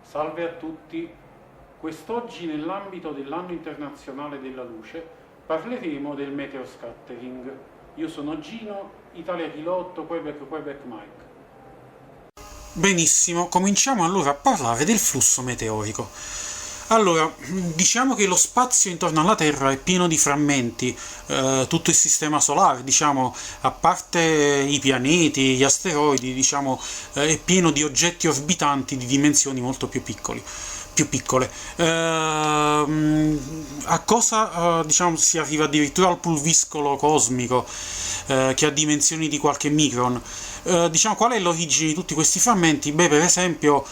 Salve a tutti, quest'oggi nell'ambito dell'anno internazionale della luce parleremo del meteor scattering. Io sono Gino, Italia Kilo 8, Quebec Mike. Benissimo, cominciamo allora a parlare del flusso meteorico. Allora, diciamo che lo spazio intorno alla Terra è pieno di frammenti, tutto il sistema solare, diciamo, a parte i pianeti, gli asteroidi, diciamo, è pieno di oggetti orbitanti di dimensioni molto più piccole. A cosa diciamo, si arriva addirittura al pulviscolo cosmico, che ha dimensioni di qualche micron. Diciamo, qual è l'origine di tutti questi frammenti? Beh, per esempio,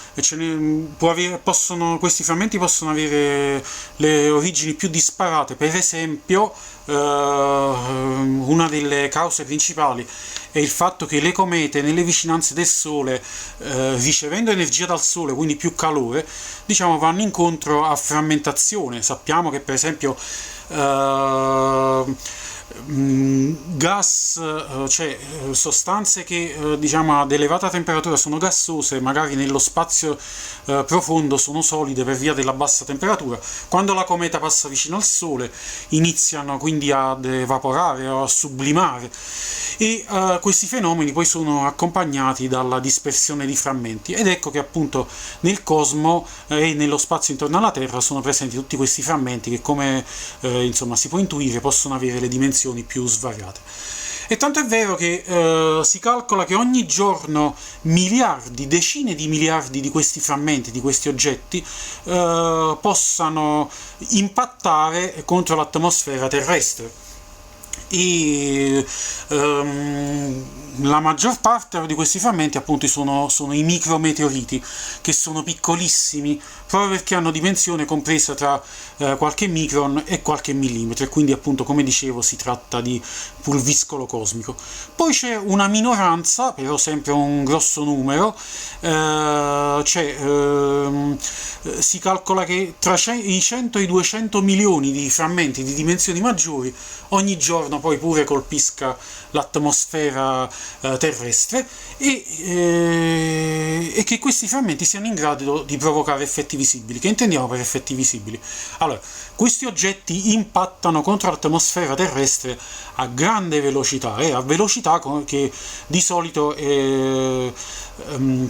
questi frammenti possono avere le origini più disparate. Per esempio, una delle cause principali è il fatto che le comete nelle vicinanze del Sole, ricevendo energia dal Sole, quindi più calore, diciamo, vanno incontro a frammentazione. Sappiamo che per esempio gas, cioè sostanze che diciamo ad elevata temperatura sono gassose, magari nello spazio profondo sono solide per via della bassa temperatura. Quando la cometa passa vicino al Sole iniziano quindi ad evaporare o a sublimare, e questi fenomeni poi sono accompagnati dalla dispersione di frammenti, ed ecco che appunto nel cosmo e nello spazio intorno alla Terra sono presenti tutti questi frammenti che, come insomma si può intuire, possono avere le dimensioni più svariate. E tanto è vero che si calcola che ogni giorno miliardi, decine di miliardi di questi frammenti, di questi oggetti, possano impattare contro l'atmosfera terrestre. E la maggior parte di questi frammenti appunto sono i micrometeoriti, che sono piccolissimi proprio perché hanno dimensione compresa tra qualche micron e qualche millimetro, e quindi appunto, come dicevo, si tratta di pulviscolo cosmico. Poi c'è una minoranza, però sempre un grosso numero, si calcola che tra i 100 e i 200 milioni di frammenti di dimensioni maggiori ogni giorno poi pure colpisca l'atmosfera terrestre, e che questi frammenti siano in grado di provocare effetti visibili. Che intendiamo per effetti visibili? Allora, questi oggetti impattano contro l'atmosfera terrestre a grande velocità, a velocità che di solito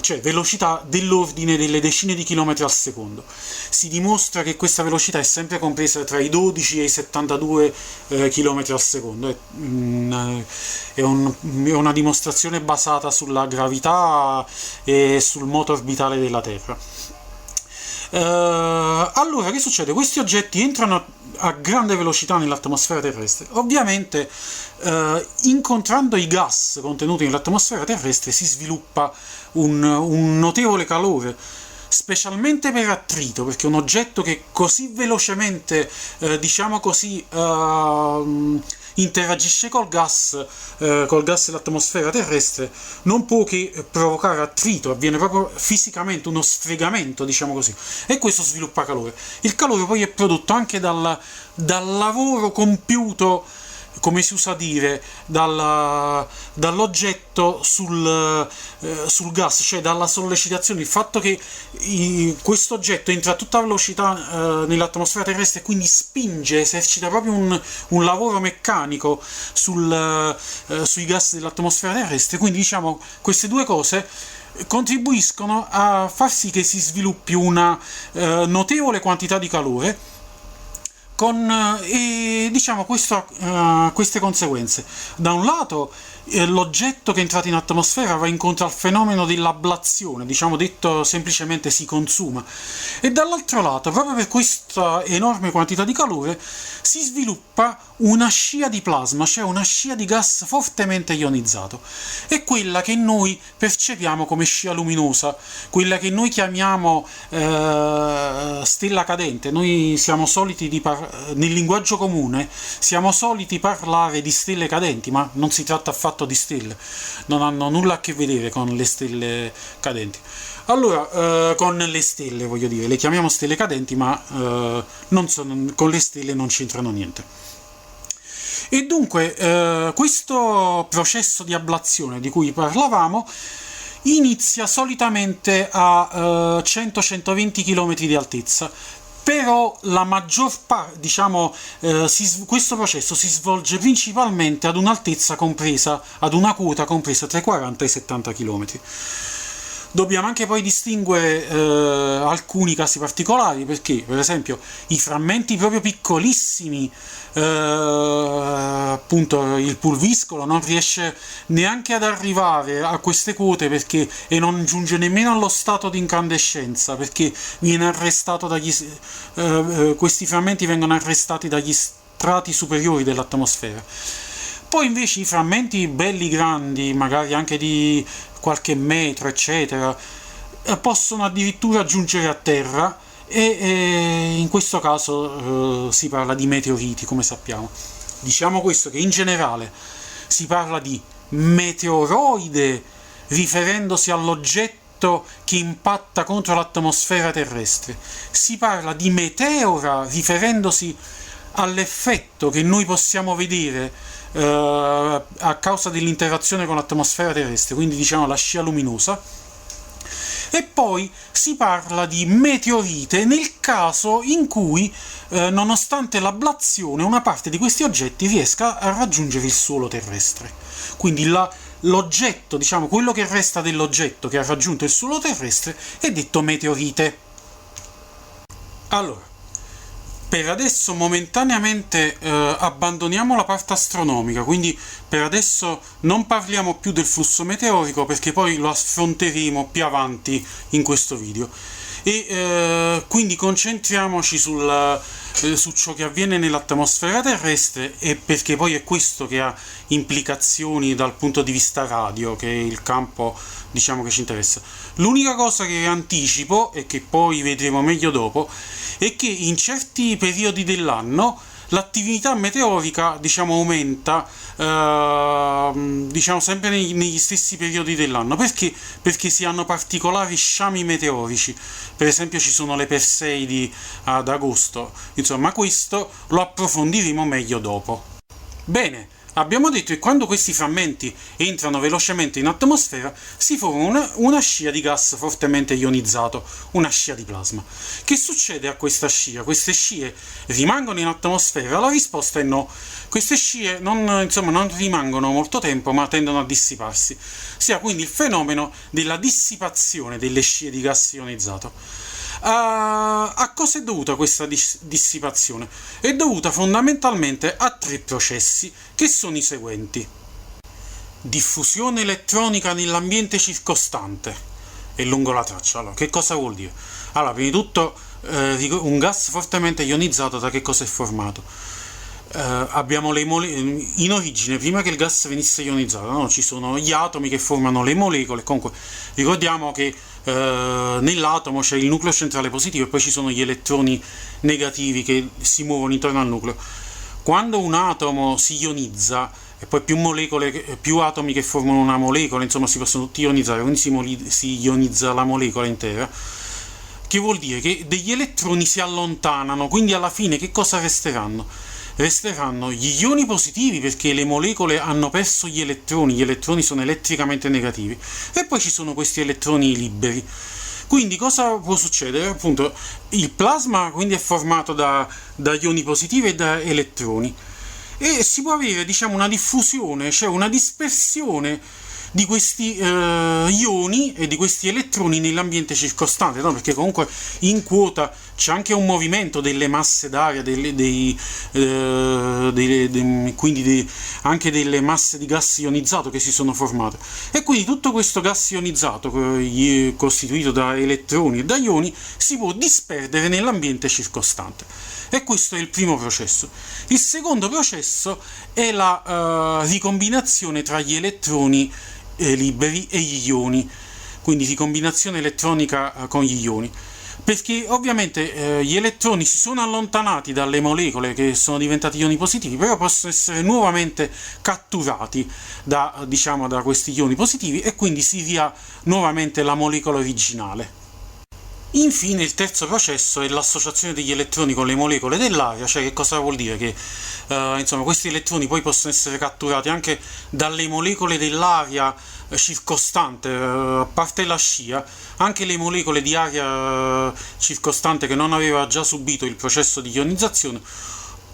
cioè velocità dell'ordine delle decine di chilometri al secondo. Si dimostra che questa velocità è sempre compresa tra i 12 e i 72 chilometri al secondo. È una dimostrazione basata sulla gravità e sul moto orbitale della Terra. Allora, che succede? Questi oggetti entrano a grande velocità nell'atmosfera terrestre. Ovviamente, incontrando i gas contenuti nell'atmosfera terrestre, si sviluppa un notevole calore, specialmente per attrito, perché un oggetto che così velocemente, diciamo così, interagisce col gas dell'atmosfera terrestre, non può che provocare attrito, avviene proprio fisicamente uno sfregamento, diciamo così, e questo sviluppa calore. Il calore poi è prodotto anche dal lavoro compiuto, come si usa dire, dall'oggetto sul gas, cioè dalla sollecitazione. Il fatto che questo oggetto entra a tutta velocità nell'atmosfera terrestre e quindi spinge, esercita proprio un lavoro meccanico sui gas dell'atmosfera terrestre. Quindi, diciamo, queste due cose contribuiscono a far sì che si sviluppi una notevole quantità di calore, e diciamo questo queste conseguenze. Da un lato, l'oggetto che è entrato in atmosfera va incontro al fenomeno dell'ablazione, diciamo, detto semplicemente si consuma, e dall'altro lato, proprio per questa enorme quantità di calore, si sviluppa una scia di plasma, cioè una scia di gas fortemente ionizzato. È quella che noi percepiamo come scia luminosa, quella che noi chiamiamo stella cadente. Noi siamo soliti nel linguaggio comune siamo soliti parlare di stelle cadenti, ma non si tratta affatto di stelle, non hanno nulla a che vedere con le stelle cadenti. Allora, con le stelle, voglio dire, le chiamiamo stelle cadenti, ma con le stelle non c'entrano niente. E dunque, questo processo di ablazione di cui parlavamo inizia solitamente a 100-120 km di altezza, però la maggior parte, diciamo, questo processo si svolge principalmente ad un'altezza compresa, ad una quota compresa tra i 40 e i 70 km. Dobbiamo anche poi distinguere alcuni casi particolari, perché per esempio i frammenti proprio piccolissimi, appunto il pulviscolo non riesce neanche ad arrivare a queste quote e non giunge nemmeno allo stato di incandescenza, perché viene arrestato questi frammenti vengono arrestati dagli strati superiori dell'atmosfera. Poi invece i frammenti belli grandi, magari anche di qualche metro, eccetera, possono addirittura giungere a terra e in questo caso si parla di meteoriti, come sappiamo. Diciamo questo, che in generale si parla di meteoroide riferendosi all'oggetto che impatta contro l'atmosfera terrestre. Si parla di meteora riferendosi all'effetto che noi possiamo vedere a causa dell'interazione con l'atmosfera terrestre, quindi diciamo la scia luminosa. E poi si parla di meteorite nel caso in cui nonostante l'ablazione una parte di questi oggetti riesca a raggiungere il suolo terrestre, quindi l'oggetto, diciamo quello che resta dell'oggetto che ha raggiunto il suolo terrestre, è detto meteorite. Allora, per adesso momentaneamente abbandoniamo la parte astronomica, quindi per adesso non parliamo più del flusso meteorico, perché poi lo affronteremo più avanti in questo video, e quindi concentriamoci su ciò che avviene nell'atmosfera terrestre, e perché poi è questo che ha implicazioni dal punto di vista radio, che è il campo, diciamo, che ci interessa. L'unica cosa che anticipo, e che poi vedremo meglio dopo, è che in certi periodi dell'anno l'attività meteorica, diciamo, aumenta, diciamo sempre negli stessi periodi dell'anno. Perché si hanno particolari sciami meteorici. Per esempio ci sono le Perseidi ad agosto. Insomma, questo lo approfondiremo meglio dopo. Bene, abbiamo detto che quando questi frammenti entrano velocemente in atmosfera si forma una scia di gas fortemente ionizzato, una scia di plasma. Che succede a questa scia? Queste scie rimangono in atmosfera? La risposta è no. Queste scie non rimangono molto tempo, ma tendono a dissiparsi. Si ha quindi il fenomeno della dissipazione delle scie di gas ionizzato. A cosa è dovuta questa dissipazione? È dovuta fondamentalmente a tre processi, che sono i seguenti: diffusione elettronica nell'ambiente circostante e lungo la traccia. Allora, che cosa vuol dire? Allora, prima di tutto, un gas fortemente ionizzato da che cosa è formato? Abbiamo in origine, prima che il gas venisse ionizzato, no? Ci sono gli atomi che formano le molecole. Comunque ricordiamo che nell'atomo c'è il nucleo centrale positivo e poi ci sono gli elettroni negativi che si muovono intorno al nucleo. Quando un atomo si ionizza, e poi più atomi che formano una molecola, insomma, si possono tutti ionizzare, quindi si ionizza la molecola intera. Che vuol dire che degli elettroni si allontanano, quindi alla fine che cosa resteranno? Resteranno gli ioni positivi, perché le molecole hanno perso gli elettroni sono elettricamente negativi, e poi ci sono questi elettroni liberi. Quindi cosa può succedere? Appunto, il plasma quindi è formato da ioni positivi e da elettroni, e si può avere, diciamo, una diffusione, cioè una dispersione di questi ioni e di questi elettroni nell'ambiente circostante, no? Perché comunque in quota c'è anche un movimento delle masse d'aria, quindi anche delle masse di gas ionizzato che si sono formate, e quindi tutto questo gas ionizzato costituito da elettroni e da ioni si può disperdere nell'ambiente circostante. E questo è il primo processo. Il secondo processo è la ricombinazione tra gli elettroni liberi e gli ioni, quindi ricombinazione elettronica con gli ioni, perché ovviamente gli elettroni si sono allontanati dalle molecole che sono diventate ioni positivi, però possono essere nuovamente catturati da questi ioni positivi, e quindi si via nuovamente la molecola originale. Infine il terzo processo è l'associazione degli elettroni con le molecole dell'aria, cioè che cosa vuol dire? Che insomma, questi elettroni poi possono essere catturati anche dalle molecole dell'aria circostante, a parte la scia, anche le molecole di aria circostante che non aveva già subito il processo di ionizzazione,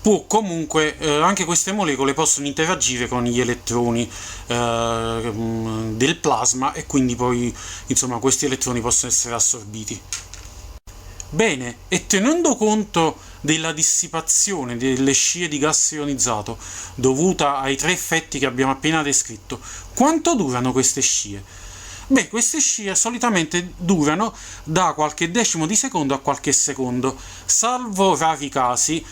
può comunque, anche queste molecole possono interagire con gli elettroni del plasma e quindi poi insomma questi elettroni possono essere assorbiti. Bene, e tenendo conto della dissipazione delle scie di gas ionizzato dovuta ai tre effetti che abbiamo appena descritto, quanto durano queste scie? Beh, queste scie solitamente durano da qualche decimo di secondo a qualche secondo, salvo rari casi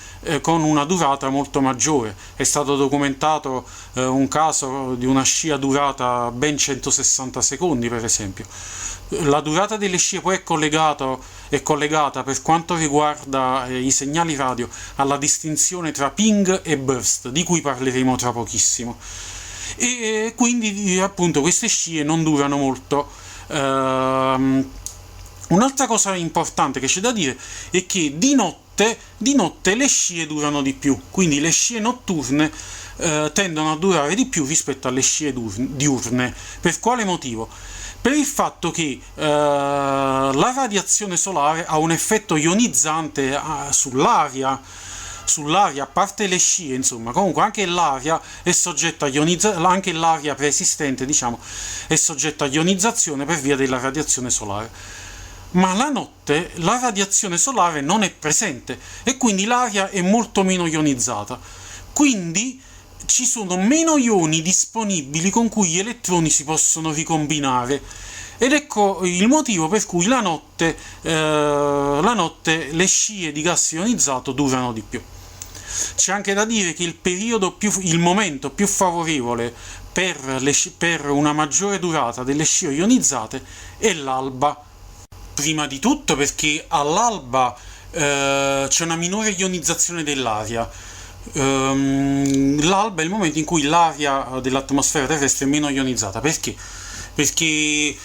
con una durata molto maggiore. È stato documentato un caso di una scia durata ben 160 secondi, per esempio. La durata delle scie poi è collegata per quanto riguarda i segnali radio alla distinzione tra ping e burst, di cui parleremo tra pochissimo. E quindi appunto queste scie non durano molto. Un'altra cosa importante che c'è da dire è che di notte le scie durano di più, quindi le scie notturne tendono a durare di più rispetto alle scie diurne. Per quale motivo? Per il fatto che la radiazione solare ha un effetto ionizzante sull'aria, a parte le scie, insomma, comunque anche l'aria è soggetta a anche l'aria preesistente, diciamo, è soggetta a ionizzazione per via della radiazione solare. Ma la notte la radiazione solare non è presente e quindi l'aria è molto meno ionizzata. Quindi ci sono meno ioni disponibili con cui gli elettroni si possono ricombinare. Ed ecco il motivo per cui la notte le scie di gas ionizzato durano di più. C'è anche da dire che il momento più favorevole per una maggiore durata delle scie ionizzate è l'alba. Prima di tutto perché all'alba c'è una minore ionizzazione dell'aria. L'alba è il momento in cui l'aria dell'atmosfera terrestre è meno ionizzata. Perché? Perché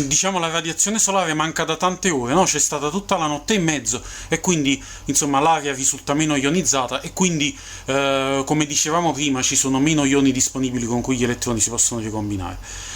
diciamo la radiazione solare manca da tante ore, no? C'è stata tutta la notte in mezzo e quindi insomma l'aria risulta meno ionizzata e quindi come dicevamo prima ci sono meno ioni disponibili con cui gli elettroni si possono ricombinare.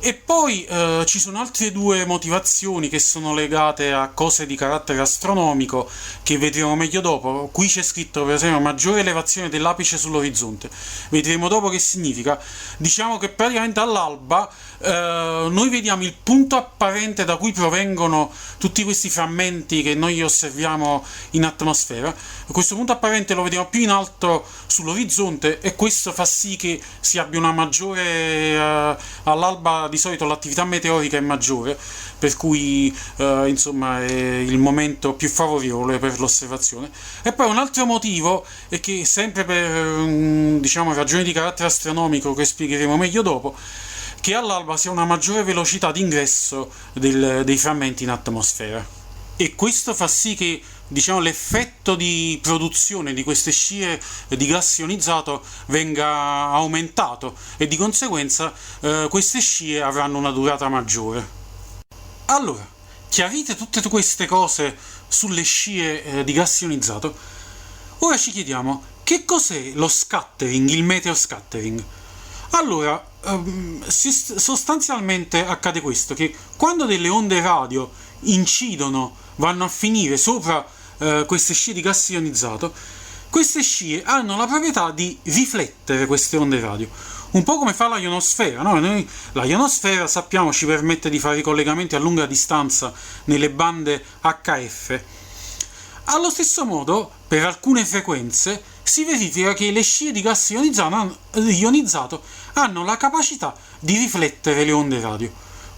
E poi ci sono altre due motivazioni che sono legate a cose di carattere astronomico che vedremo meglio dopo. Qui c'è scritto per esempio maggiore elevazione dell'apice sull'orizzonte. Vedremo dopo che significa. Diciamo che praticamente all'alba noi vediamo il punto apparente da cui provengono tutti questi frammenti che noi osserviamo in atmosfera. Questo punto apparente lo vediamo più in alto sull'orizzonte e questo fa sì che si abbia una maggiore all'alba di solito l'attività meteorica è maggiore, per cui insomma è il momento più favorevole per l'osservazione. E poi un altro motivo è che sempre per diciamo ragioni di carattere astronomico che spiegheremo meglio dopo, che all'alba si ha una maggiore velocità di ingresso dei frammenti in atmosfera. E questo fa sì che diciamo l'effetto di produzione di queste scie di gas ionizzato venga aumentato e di conseguenza queste scie avranno una durata maggiore. Allora, chiarite tutte queste cose sulle scie di gas ionizzato, ora ci chiediamo che cos'è lo scattering, il meteor scattering. Allora, sostanzialmente accade questo, che quando delle onde radio incidono, vanno a finire sopra queste scie di gas ionizzato, queste scie hanno la proprietà di riflettere queste onde radio, un po' come fa la ionosfera, no? La ionosfera, sappiamo, ci permette di fare i collegamenti a lunga distanza nelle bande HF. Allo stesso modo, per alcune frequenze si verifica che le scie di gas ionizzato hanno la capacità di riflettere le onde radio.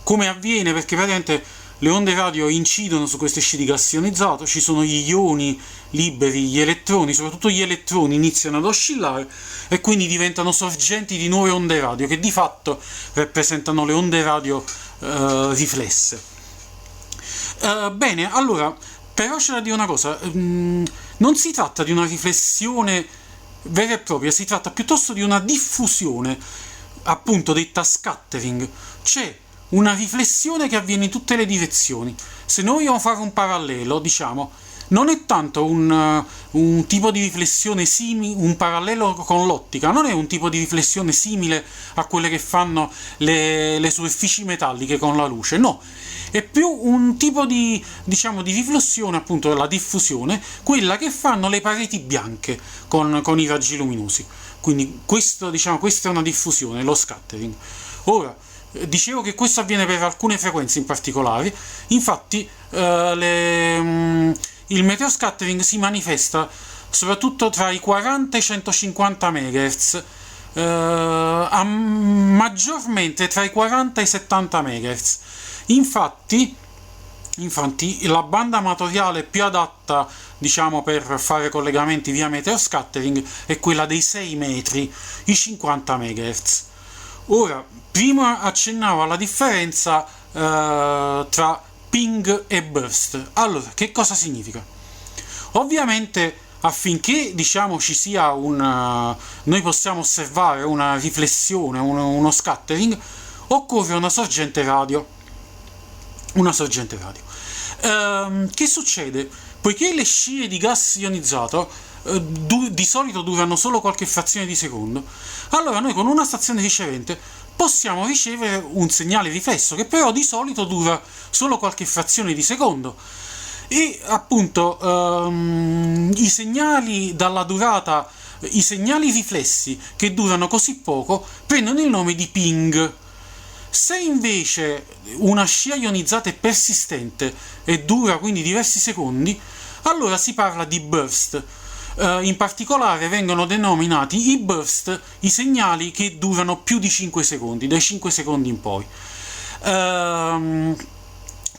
Come avviene? Perché praticamente le onde radio incidono su queste scie di gas ionizzato, ci sono gli ioni liberi, gli elettroni, soprattutto gli elettroni iniziano ad oscillare e quindi diventano sorgenti di nuove onde radio che di fatto rappresentano le onde radio riflesse. Bene, allora, però c'è da dire una cosa, non si tratta di una riflessione vera e propria, si tratta piuttosto di una diffusione, appunto detta scattering, cioè una riflessione che avviene in tutte le direzioni. Se noi vogliamo fare un parallelo, diciamo, non è tanto un tipo di riflessione simile, un parallelo con l'ottica, non è un tipo di riflessione simile a quelle che fanno le superfici metalliche con la luce, no, è più un tipo di, diciamo, di riflessione, appunto, della diffusione, quella che fanno le pareti bianche con i raggi luminosi. Quindi questo, diciamo, questa è una diffusione, lo scattering. Ora, dicevo che questo avviene per alcune frequenze in particolare, infatti il meteoscattering si manifesta soprattutto tra i 40 e i 150 MHz, maggiormente tra i 40 e i 70 MHz. Infatti la banda amatoriale più adatta, diciamo, per fare collegamenti via meteoscattering è quella dei 6 metri, i 50 MHz. Ora, prima accennavo alla differenza tra ping e burst. Allora, che cosa significa? Ovviamente, affinché, diciamo, ci sia noi possiamo osservare una riflessione, uno scattering, occorre una sorgente radio. Che succede? Poiché le scie di gas ionizzato di solito durano solo qualche frazione di secondo, allora noi con una stazione ricevente possiamo ricevere un segnale riflesso che però di solito dura solo qualche frazione di secondo, e appunto i segnali riflessi che durano così poco prendono il nome di ping. Se invece una scia ionizzata è persistente e dura quindi diversi secondi, allora si parla di burst. In particolare vengono denominati i burst i segnali che durano più di 5 secondi, dai 5 secondi in poi.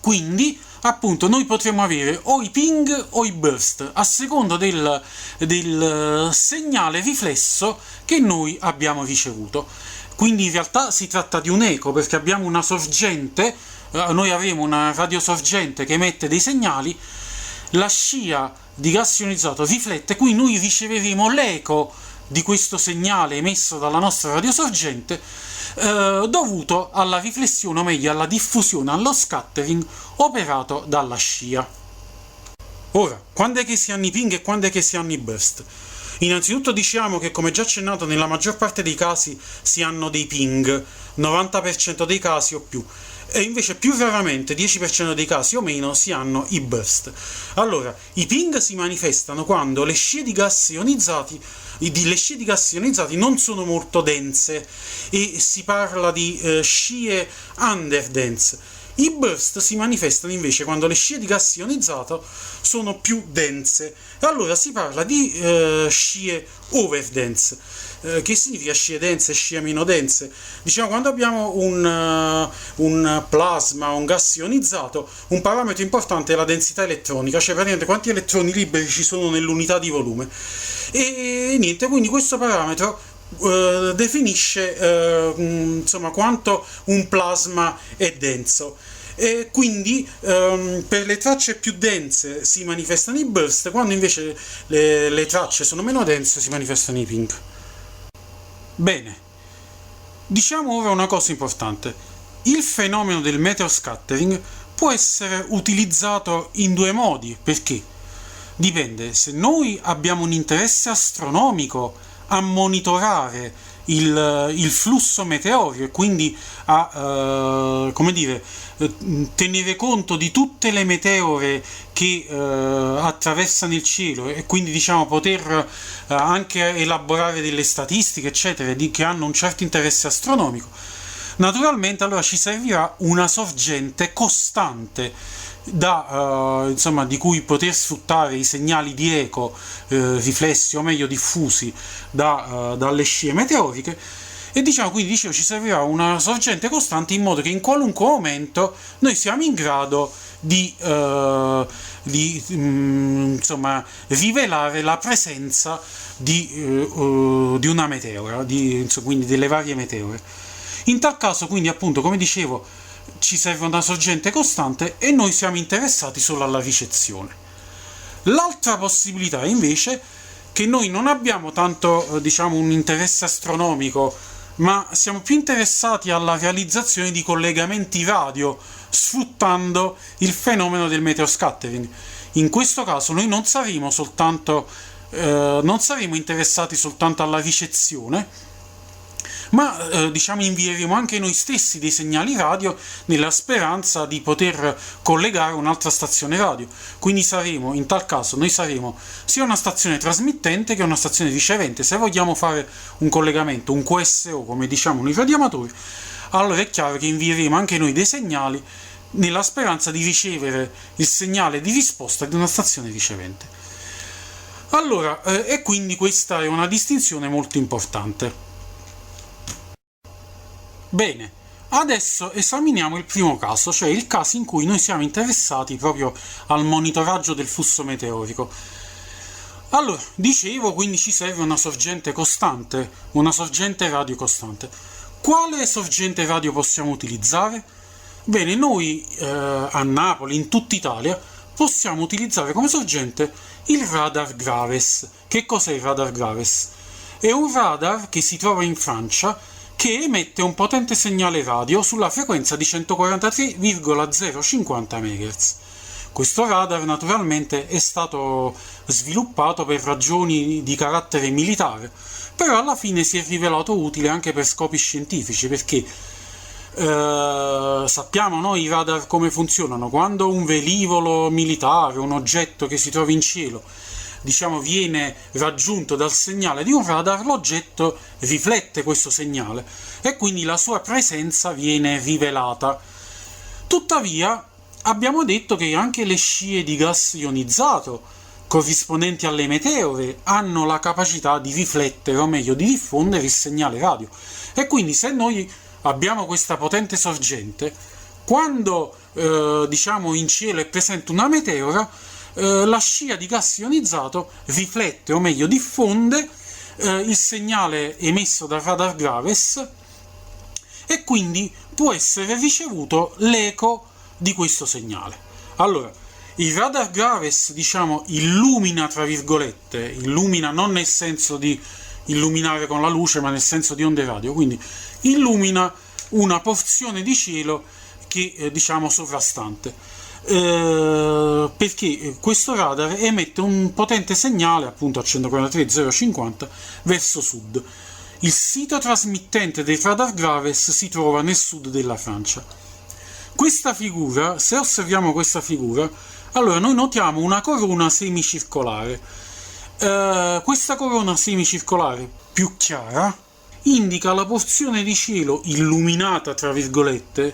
Quindi, appunto, noi potremo avere o i ping o i burst, a seconda del segnale riflesso che noi abbiamo ricevuto. Quindi in realtà si tratta di un eco, perché abbiamo una sorgente, noi avremo una radiosorgente che emette dei segnali, la scia di gas ionizzato riflette, quindi noi riceveremo l'eco di questo segnale emesso dalla nostra radiosorgente, dovuto alla riflessione, o meglio alla diffusione, allo scattering operato dalla scia. Ora, quando è che si hanno i ping e quando è che si hanno i burst? Innanzitutto diciamo che, come già accennato, nella maggior parte dei casi si hanno dei ping, 90% dei casi o più, e invece più raramente, 10% dei casi o meno, si hanno i burst. Allora, i ping si manifestano quando le scie di gas ionizzati non sono molto dense e si parla di scie underdense. I burst si manifestano invece quando le scie di gas ionizzato sono più dense, e allora si parla di scie overdense. Che significa scie dense e scie meno dense? Diciamo, quando abbiamo un plasma, un gas ionizzato, un parametro importante è la densità elettronica, cioè praticamente quanti elettroni liberi ci sono nell'unità di volume. E niente, quindi questo parametro definisce insomma quanto un plasma è denso, e quindi per le tracce più dense si manifestano i burst, quando invece le tracce sono meno dense si manifestano i ping. Bene, diciamo ora una cosa importante: il fenomeno del meteoscattering può essere utilizzato in due modi. Perché? Dipende. Se noi abbiamo un interesse astronomico a monitorare il flusso meteorico e quindi a tenere conto di tutte le meteore che attraversano il cielo, e quindi, diciamo, poter anche elaborare delle statistiche eccetera che hanno un certo interesse astronomico, naturalmente allora ci servirà una sorgente costante di cui poter sfruttare i segnali di eco riflessi, o meglio diffusi dalle scie meteoriche, e quindi ci servirà una sorgente costante in modo che in qualunque momento noi siamo in grado di rivelare la presenza di una meteora, quindi delle varie meteore. In tal caso, quindi, appunto, come dicevo, ci serve una sorgente costante e noi siamo interessati solo alla ricezione. L'altra possibilità, invece, che noi non abbiamo tanto, un interesse astronomico ma siamo più interessati alla realizzazione di collegamenti radio sfruttando il fenomeno del meteoscattering. In questo caso noi non saremo interessati soltanto alla ricezione, ma diciamo invieremo anche noi stessi dei segnali radio nella speranza di poter collegare un'altra stazione radio. Quindi in tal caso noi saremo sia una stazione trasmittente che una stazione ricevente. Se vogliamo fare un collegamento, un QSO come diciamo noi radiamatori, allora è chiaro che invieremo anche noi dei segnali nella speranza di ricevere il segnale di risposta di una stazione ricevente. Allora, e quindi questa è una distinzione molto importante. Bene, adesso esaminiamo il primo caso, cioè il caso in cui noi siamo interessati proprio al monitoraggio del flusso meteorico. Allora, dicevo, quindi ci serve una sorgente costante, una sorgente radio costante. Quale sorgente radio possiamo utilizzare? Bene, noi a Napoli, in tutta Italia, possiamo utilizzare come sorgente il radar Graves. Che cos'è il radar Graves? È un radar che si trova in Francia che emette un potente segnale radio sulla frequenza di 143,050 MHz. Questo radar naturalmente è stato sviluppato per ragioni di carattere militare, però alla fine si è rivelato utile anche per scopi scientifici, perché sappiamo noi i radar come funzionano. Quando un velivolo militare, un oggetto che si trova in cielo, diciamo viene raggiunto dal segnale di un radar, l'oggetto riflette questo segnale e quindi la sua presenza viene rivelata. Tuttavia abbiamo detto che anche le scie di gas ionizzato corrispondenti alle meteore hanno la capacità di riflettere, o meglio di diffondere il segnale radio, e quindi se noi abbiamo questa potente sorgente, quando diciamo in cielo è presente una meteora, la scia di gas ionizzato riflette, o meglio diffonde, il segnale emesso dal radar Graves, e quindi può essere ricevuto l'eco di questo segnale. Allora, il radar Graves, diciamo, illumina, tra virgolette, illumina non nel senso di illuminare con la luce, ma nel senso di onde radio, quindi illumina una porzione di cielo che diciamo sovrastante. Perché questo radar emette un potente segnale appunto a 143,050 verso sud. Il sito trasmittente del radar Graves si trova nel sud della Francia. Questa figura, se osserviamo questa figura, allora noi notiamo una corona semicircolare. Questa corona semicircolare più chiara indica la porzione di cielo illuminata, tra virgolette,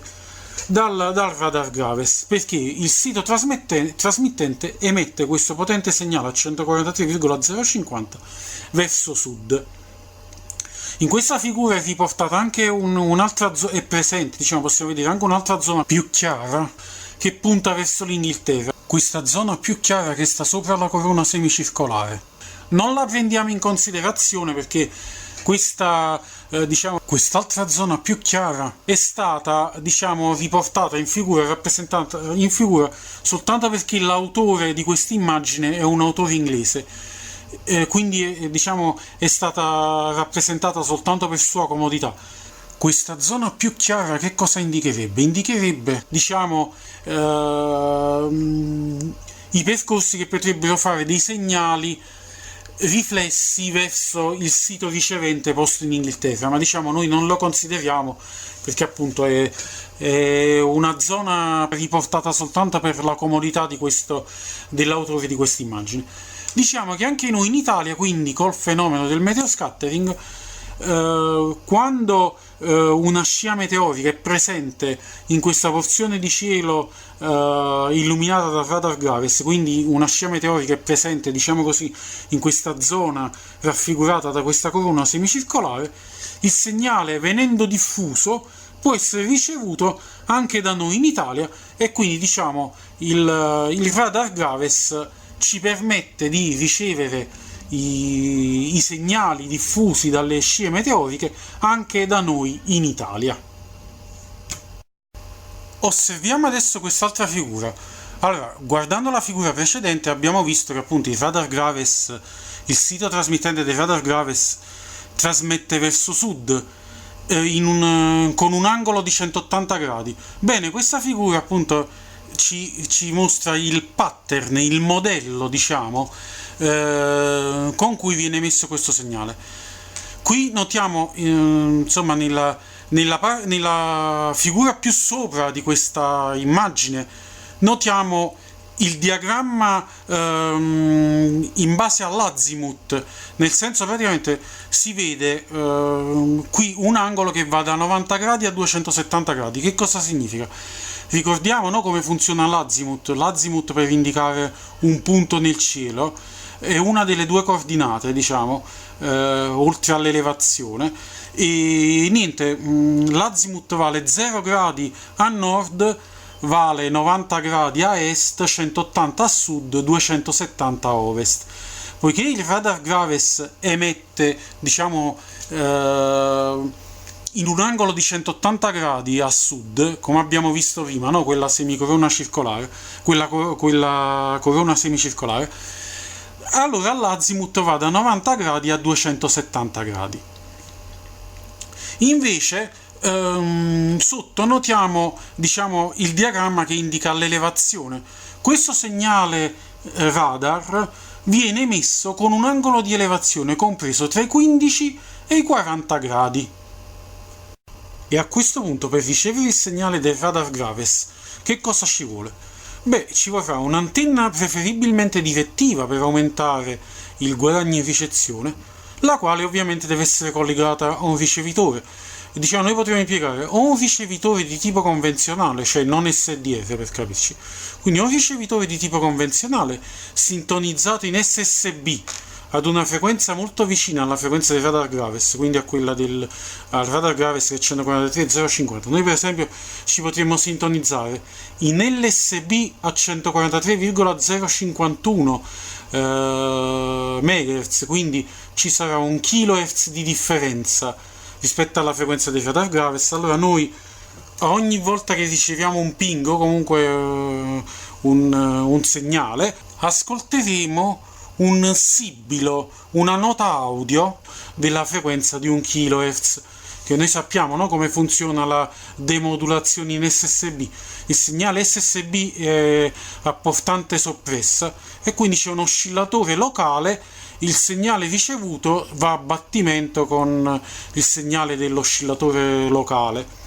dal radar Graves, perché il sito trasmittente emette questo potente segnale a 143,050 verso sud. In questa figura è riportata anche un'altra zona, è presente, diciamo, possiamo vedere anche un'altra zona più chiara che punta verso l'Inghilterra. Questa zona più chiara che sta sopra la corona semicircolare non la prendiamo in considerazione perché quest'altra zona più chiara è stata, diciamo, riportata in figura, rappresentata in figura soltanto perché l'autore di questa immagine è un autore inglese, quindi diciamo è stata rappresentata soltanto per sua comodità. Questa zona più chiara che cosa indicherebbe? Indicherebbe, diciamo, i percorsi che potrebbero fare dei segnali riflessi verso il sito ricevente posto in Inghilterra, ma diciamo noi non lo consideriamo perché appunto è una zona riportata soltanto per la comodità dell'autore di questa immagine. Diciamo che anche noi in Italia, quindi col fenomeno del meteoscattering, quando una scia meteorica è presente in questa porzione di cielo illuminata dal radar Graves, quindi una scia meteorica è presente, diciamo così, in questa zona raffigurata da questa corona semicircolare, il segnale, venendo diffuso, può essere ricevuto anche da noi in Italia, e quindi diciamo il radar Graves ci permette di ricevere i segnali diffusi dalle scie meteoriche anche da noi in Italia. Osserviamo adesso quest'altra figura. Allora, guardando la figura precedente abbiamo visto che appunto il radar Graves, il sito trasmittente del radar Graves trasmette verso sud con un angolo di 180 gradi. Bene, questa figura appunto ci mostra il pattern, il modello, diciamo, con cui viene emesso questo segnale. Qui notiamo, insomma, nella figura più sopra di questa immagine, notiamo il diagramma in base all'azimut, nel senso praticamente si vede qui un angolo che va da 90 gradi a 270 gradi. Che cosa significa? Ricordiamo, no, come funziona l'azimut. L'azimut, per indicare un punto nel cielo, è una delle due coordinate, diciamo, oltre all'elevazione. E niente, l'azimut vale 0 gradi a nord, vale 90 gradi a est, 180 a sud, 270 a ovest. Poiché il radar Graves emette, diciamo, in un angolo di 180 gradi a sud, come abbiamo visto prima, no? Quella semicorona circolare, quella corona semicircolare, allora l'azimut va da 90 gradi a 270 gradi. Invece sotto notiamo, diciamo, il diagramma che indica l'elevazione. Questo segnale radar viene emesso con un angolo di elevazione compreso tra i 15 e i 40 gradi. E a questo punto, per ricevere il segnale del radar Graves, che cosa ci vuole? Beh, ci vorrà un'antenna preferibilmente direttiva per aumentare il guadagno in ricezione, la quale ovviamente deve essere collegata a un ricevitore. Diciamo, noi potremmo impiegare o un ricevitore di tipo convenzionale, cioè non SDR per capirci, quindi un ricevitore di tipo convenzionale sintonizzato in SSB ad una frequenza molto vicina alla frequenza del radar Graves, quindi a quella al radar Graves che è 143,050. Noi per esempio ci potremmo sintonizzare in LSB a 143,051 MHz, quindi ci sarà un kHz di differenza rispetto alla frequenza del radar Graves. Allora noi ogni volta che riceviamo un ping o comunque un segnale, ascolteremo un sibilo, una nota audio della frequenza di un kHz, che noi sappiamo, no, come funziona la demodulazione in SSB. Il segnale SSB è a portante soppressa e quindi c'è un oscillatore locale, il segnale ricevuto va a battimento con il segnale dell'oscillatore locale.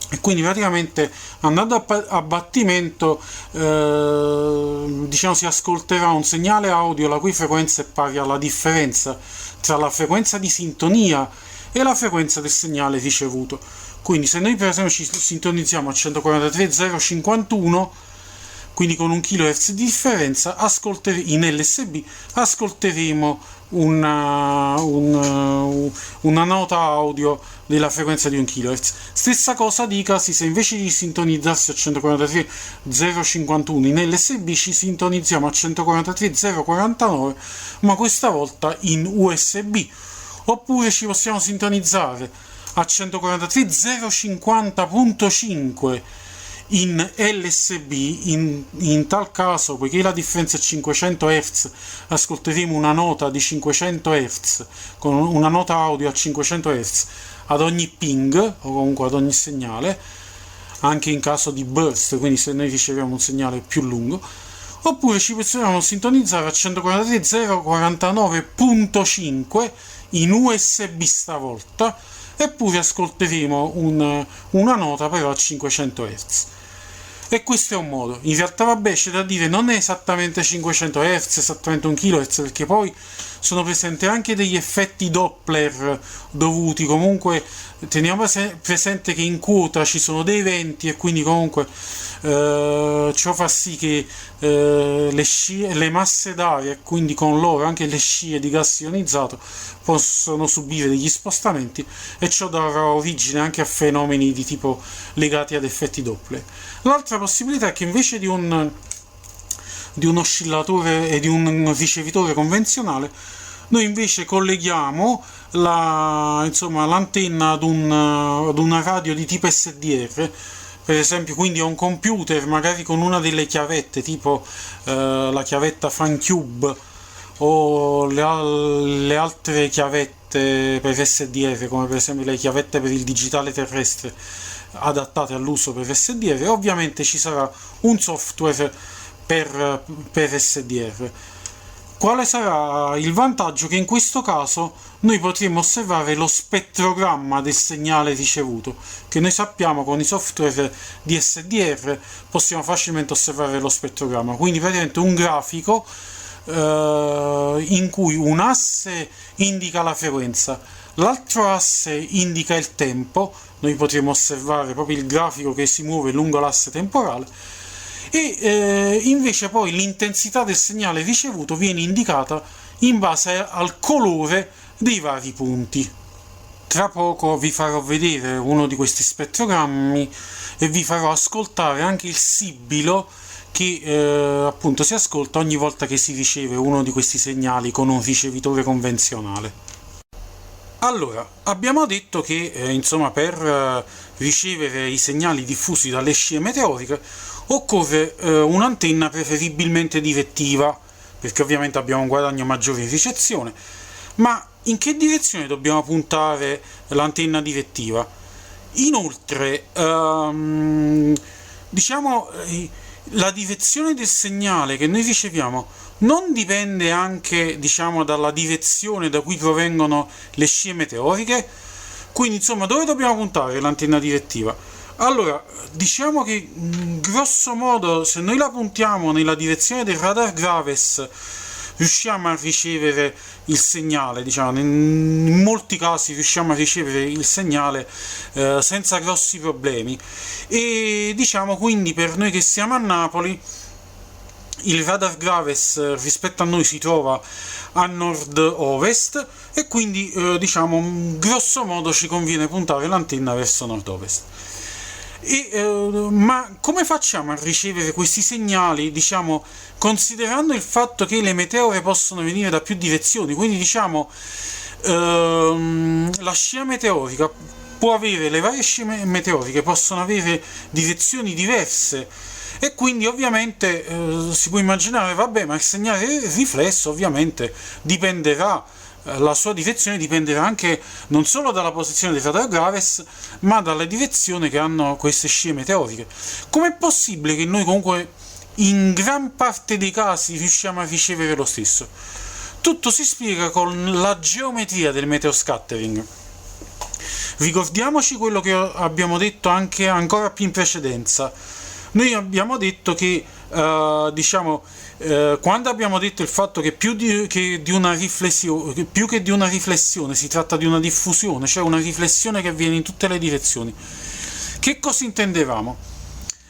E quindi praticamente andando a battimento diciamo si ascolterà un segnale audio la cui frequenza è pari alla differenza tra la frequenza di sintonia e la frequenza del segnale ricevuto. Quindi se noi per esempio ci sintonizziamo a 143,051, quindi con un kHz di differenza, in LSB ascolteremo una nota audio della frequenza di un kHz. Stessa cosa dicasi se invece di sintonizzarsi a 143,051 in LSB ci sintonizziamo a 143,049, ma questa volta in USB. Oppure ci possiamo sintonizzare a 143,050.5 in LSB, in tal caso, poiché la differenza è 500 Hz, ascolteremo una nota di 500 Hz, con una nota audio a 500 Hz ad ogni ping, o comunque ad ogni segnale, anche in caso di burst, quindi se noi riceviamo un segnale più lungo. Oppure ci possiamo sintonizzare a 143,049.5 in USB stavolta, eppure ascolteremo una nota però a 500 Hz. E questo è un modo. In realtà, vabbè, c'è da dire, non è esattamente 500 Hz, esattamente un kHz, perché poi sono presenti anche degli effetti Doppler dovuti. Comunque teniamo presente che in quota ci sono dei venti e quindi comunque ciò fa sì che le masse d'aria e quindi con loro anche le scie di gas ionizzato possono subire degli spostamenti, e ciò darà origine anche a fenomeni di tipo legati ad effetti Doppler. L'altra possibilità è che invece di un oscillatore e di un ricevitore convenzionale, noi invece colleghiamo l'antenna ad una radio di tipo SDR, per esempio, quindi a un computer magari con una delle chiavette tipo la chiavetta FunCube o le altre chiavette chiavette per SDR, come per esempio le chiavette per il digitale terrestre adattate all'uso per SDR, ovviamente ci sarà un software per SDR. Quale sarà il vantaggio? Che in questo caso noi potremo osservare lo spettrogramma del segnale ricevuto, che noi sappiamo con i software di SDR possiamo facilmente osservare lo spettrogramma, quindi praticamente un grafico in cui un asse indica la frequenza, l'altro asse indica il tempo, noi potremo osservare proprio il grafico che si muove lungo l'asse temporale, e invece poi l'intensità del segnale ricevuto viene indicata in base al colore dei vari punti. Tra poco vi farò vedere uno di questi spettrogrammi e vi farò ascoltare anche il sibilo che appunto si ascolta ogni volta che si riceve uno di questi segnali con un ricevitore convenzionale. Allora, abbiamo detto che insomma per ricevere i segnali diffusi dalle scie meteoriche occorre un'antenna preferibilmente direttiva, perché ovviamente abbiamo un guadagno maggiore in ricezione. Ma in che direzione dobbiamo puntare l'antenna direttiva? Inoltre, diciamo, la direzione del segnale che noi riceviamo non dipende anche, diciamo, dalla direzione da cui provengono le scie meteoriche? Quindi, insomma, dove dobbiamo puntare l'antenna direttiva? Allora, diciamo che grosso modo, se noi la puntiamo nella direzione del radar Graves, riusciamo a ricevere il segnale, diciamo, in molti casi riusciamo a ricevere il segnale senza grossi problemi. E diciamo quindi per noi che siamo a Napoli, il radar Graves rispetto a noi si trova a nord-ovest e quindi diciamo grosso modo ci conviene puntare l'antenna verso nord-ovest. Ma come facciamo a ricevere questi segnali, diciamo, considerando il fatto che le meteore possono venire da più direzioni? Quindi diciamo la scia meteorica può avere, le varie scie meteoriche possono avere direzioni diverse e quindi ovviamente si può immaginare, vabbè, ma il segnale riflesso ovviamente dipenderà, la sua direzione dipenderà anche non solo dalla posizione del radar Graves, ma dalla direzione che hanno queste scie meteoriche. Com'è possibile che noi comunque in gran parte dei casi riusciamo a ricevere lo stesso? Tutto si spiega con la geometria del meteoscattering. Ricordiamoci quello che abbiamo detto anche ancora più in precedenza. Noi abbiamo detto che diciamo quando abbiamo detto il fatto che più che di una riflessione si tratta di una diffusione, cioè una riflessione che avviene in tutte le direzioni, che cosa intendevamo?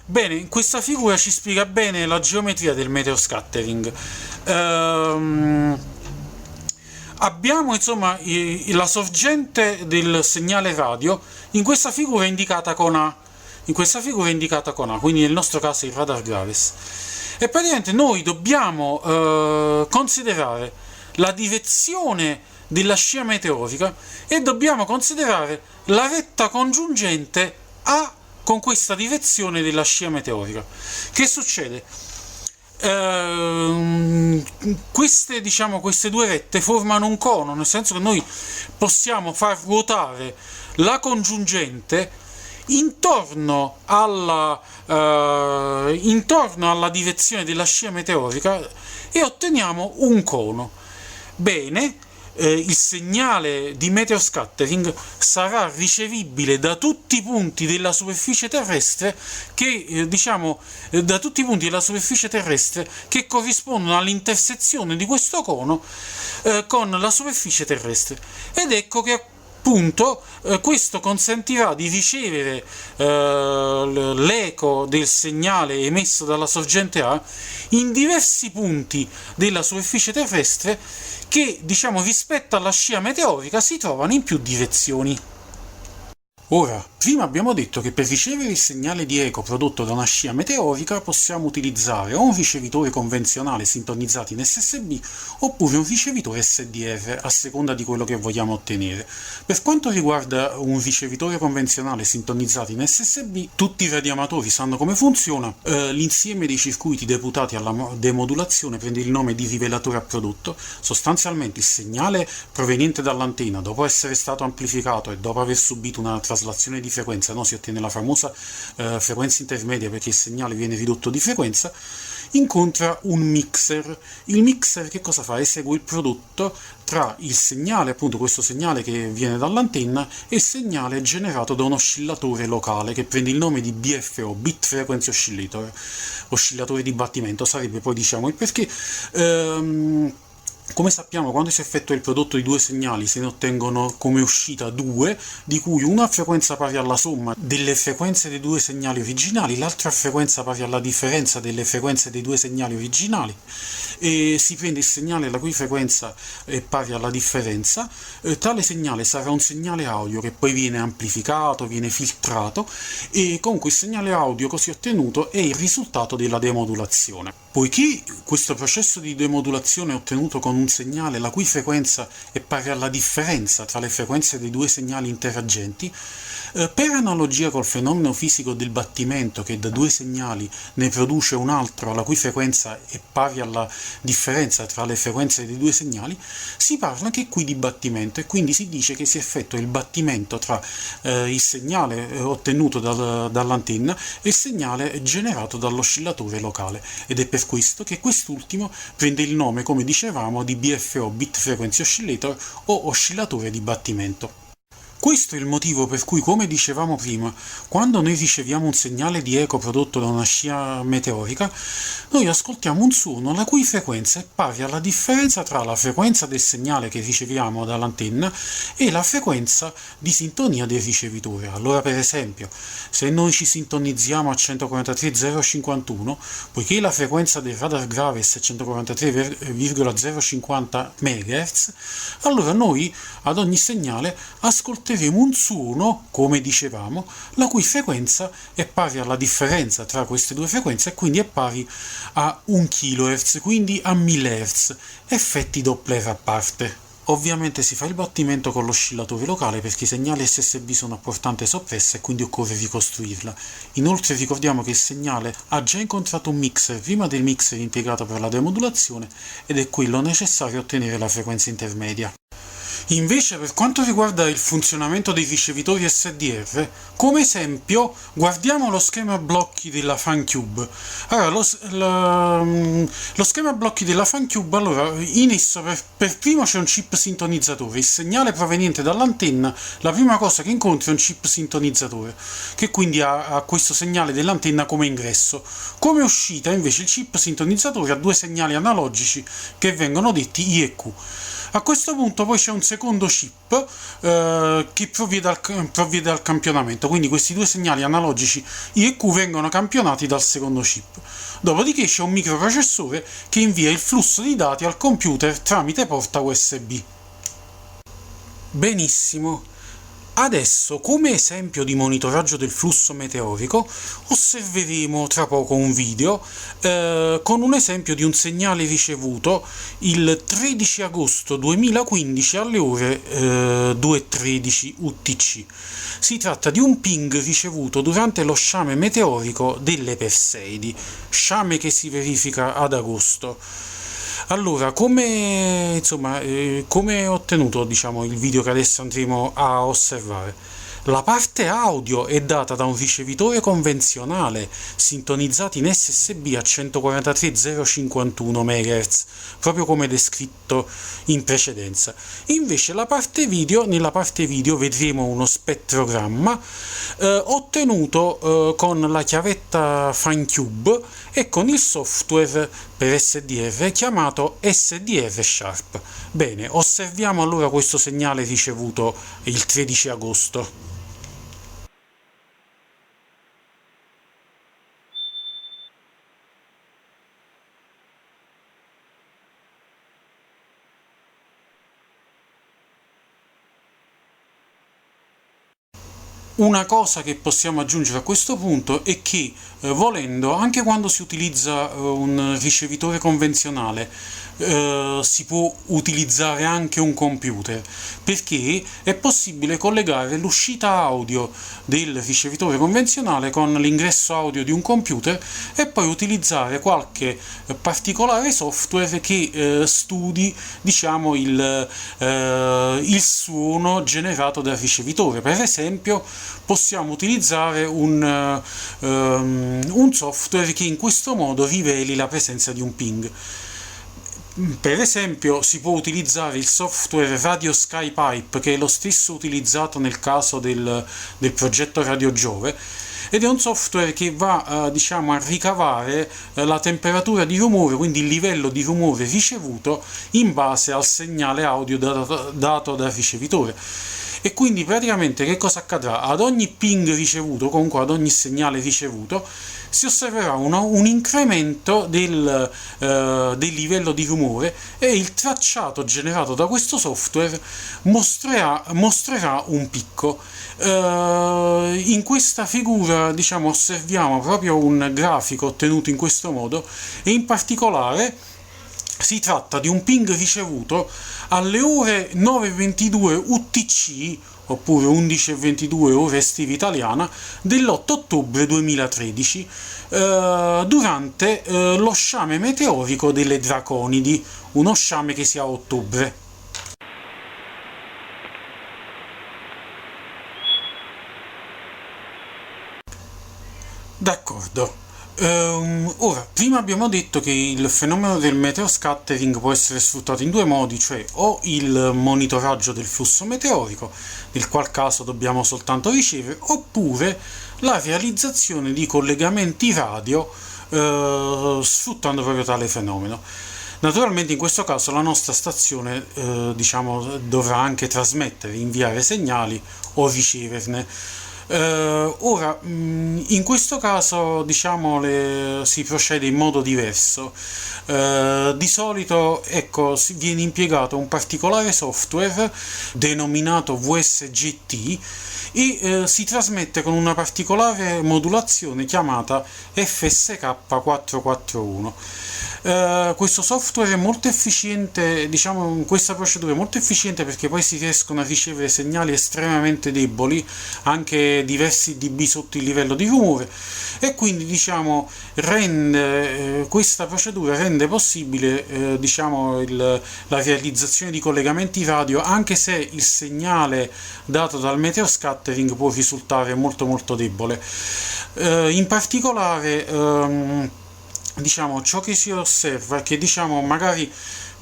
Bene, in questa figura ci spiega bene la geometria del meteoscattering. Abbiamo insomma la sorgente del segnale radio in questa figura è indicata con A. Quindi nel nostro caso il radar Graves. E praticamente noi dobbiamo considerare la direzione della scia meteorica e dobbiamo considerare la retta congiungente A con questa direzione della scia meteorica. Che succede? Queste due rette formano un cono, nel senso che noi possiamo far ruotare la congiungente intorno alla direzione della scia meteorica e otteniamo un cono. Bene, il segnale di meteoscattering sarà ricevibile da tutti i punti della superficie terrestre che che corrispondono all'intersezione di questo cono con la superficie terrestre. Ed ecco che appunto questo consentirà di ricevere l'eco del segnale emesso dalla sorgente A in diversi punti della superficie terrestre che, diciamo, rispetto alla scia meteorica si trovano in più direzioni. Ora, prima abbiamo detto che per ricevere il segnale di eco prodotto da una scia meteorica possiamo utilizzare o un ricevitore convenzionale sintonizzato in SSB oppure un ricevitore SDR a seconda di quello che vogliamo ottenere. Per quanto riguarda un ricevitore convenzionale sintonizzato in SSB, tutti i radioamatori sanno come funziona. L'insieme dei circuiti deputati alla demodulazione prende il nome di rivelatore a prodotto. Sostanzialmente il segnale proveniente dall'antenna, dopo essere stato amplificato e dopo aver subito una traslazione di frequenza, no? Si ottiene la famosa frequenza intermedia perché il segnale viene ridotto di frequenza, incontra un mixer. Il mixer che cosa fa? Esegue il prodotto tra il segnale, appunto questo segnale che viene dall'antenna, e il segnale generato da un oscillatore locale che prende il nome di BFO, Bit Frequency Oscillator, oscillatore di battimento, sarebbe, poi diciamo il perché. Come sappiamo, quando si effettua il prodotto di due segnali se ne ottengono come uscita due, di cui una a frequenza pari alla somma delle frequenze dei due segnali originali, l'altra a frequenza pari alla differenza delle frequenze dei due segnali originali, e si prende il segnale la cui frequenza è pari alla differenza. Tale segnale sarà un segnale audio che poi viene amplificato, viene filtrato, e comunque il segnale audio così ottenuto è il risultato della demodulazione. Poiché questo processo di demodulazione è ottenuto con un segnale la cui frequenza è pari alla differenza tra le frequenze dei due segnali interagenti, per analogia col fenomeno fisico del battimento, che da due segnali ne produce un altro la cui frequenza è pari alla differenza tra le frequenze dei due segnali, si parla anche qui di battimento, e quindi si dice che si effettua il battimento tra il segnale ottenuto dall'antenna e il segnale generato dall'oscillatore locale, ed è per questo che quest'ultimo prende il nome, come dicevamo, di BFO, Bit Frequency Oscillator, o oscillatore di battimento. Questo è il motivo per cui, come dicevamo prima, quando noi riceviamo un segnale di eco prodotto da una scia meteorica, noi ascoltiamo un suono la cui frequenza è pari alla differenza tra la frequenza del segnale che riceviamo dall'antenna e la frequenza di sintonia del ricevitore. Allora, per esempio, se noi ci sintonizziamo a 143,051, poiché la frequenza del radar Graves è 143,050 MHz, allora noi ad ogni segnale ascolteremo un suono, come dicevamo, la cui frequenza è pari alla differenza tra queste due frequenze, e quindi è pari a 1 kHz, quindi a 1000 Hz, effetti Doppler a parte. Ovviamente si fa il battimento con l'oscillatore locale perché i segnali SSB sono a portante soppressa e quindi occorre ricostruirla. Inoltre ricordiamo che il segnale ha già incontrato un mixer prima del mixer integrato per la demodulazione, ed è quello necessario a ottenere la frequenza intermedia. Invece, per quanto riguarda il funzionamento dei ricevitori SDR, come esempio guardiamo lo schema blocchi della FunCube. Allora, lo schema blocchi della FunCube, allora, in esso per primo c'è un chip sintonizzatore. Il segnale proveniente dall'antenna, la prima cosa che incontri è un chip sintonizzatore, che quindi ha questo segnale dell'antenna come ingresso. Come uscita, invece, il chip sintonizzatore ha due segnali analogici che vengono detti I e Q. A questo punto poi c'è un secondo chip che provvede dal campionamento, quindi questi due segnali analogici I e Q vengono campionati dal secondo chip. Dopodiché c'è un microprocessore che invia il flusso di dati al computer tramite porta USB. Benissimo. Adesso, come esempio di monitoraggio del flusso meteorico, osserveremo tra poco un video con un esempio di un segnale ricevuto il 13 agosto 2015 alle ore 2:13 UTC. Si tratta di un ping ricevuto durante lo sciame meteorico delle Perseidi, sciame che si verifica ad agosto. Allora, come è ottenuto, diciamo, il video che adesso andremo a osservare? La parte audio è data da un ricevitore convenzionale sintonizzato in SSB a 143,051 MHz, proprio come descritto in precedenza. Invece nella parte video vedremo uno spettrogramma ottenuto con la chiavetta FunCube e con il software per SDR chiamato SDR Sharp. Bene, osserviamo allora questo segnale ricevuto il 13 agosto. Una cosa che possiamo aggiungere a questo punto è che, volendo, anche quando si utilizza un ricevitore convenzionale, si può utilizzare anche un computer, perché è possibile collegare l'uscita audio del ricevitore convenzionale con l'ingresso audio di un computer e poi utilizzare qualche particolare software che studi, diciamo, il suono generato dal ricevitore. Per esempio, possiamo utilizzare un software che in questo modo riveli la presenza di un ping. Per esempio, si può utilizzare il software Radio SkyPipe, che è lo stesso utilizzato nel caso del progetto Radio Giove, ed è un software che va diciamo, a ricavare la temperatura di rumore, quindi il livello di rumore ricevuto in base al segnale audio dato dal ricevitore. E quindi praticamente che cosa accadrà? Ad ogni ping ricevuto, comunque ad ogni segnale ricevuto, si osserverà un incremento del livello di rumore, e il tracciato generato da questo software mostrerà un picco. In questa figura, diciamo, osserviamo proprio un grafico ottenuto in questo modo, e in particolare si tratta di un ping ricevuto alle ore 9:22 UTC, oppure 11:22 ora estiva italiana, dell'8 ottobre 2013, durante lo sciame meteorico delle Draconidi, uno sciame che si ha a ottobre. D'accordo. Ora, prima abbiamo detto che il fenomeno del meteoscattering può essere sfruttato in due modi, cioè o il monitoraggio del flusso meteorico, nel qual caso dobbiamo soltanto ricevere, oppure la realizzazione di collegamenti radio sfruttando proprio tale fenomeno. Naturalmente in questo caso la nostra stazione diciamo, dovrà anche trasmettere, inviare segnali o riceverne. Ora, in questo caso, diciamo, si procede in modo diverso. Di solito, ecco, viene impiegato un particolare software denominato VSGT, e si trasmette con una particolare modulazione chiamata FSK441. Questo software è molto efficiente, diciamo, questa procedura è molto efficiente perché poi si riescono a ricevere segnali estremamente deboli, anche diversi dB sotto il livello di rumore, e quindi, diciamo, questa procedura rende possibile diciamo, la realizzazione di collegamenti radio, anche se il segnale dato dal meteoscattering può risultare molto molto debole. In particolare, diciamo, ciò che si osserva è che, diciamo, magari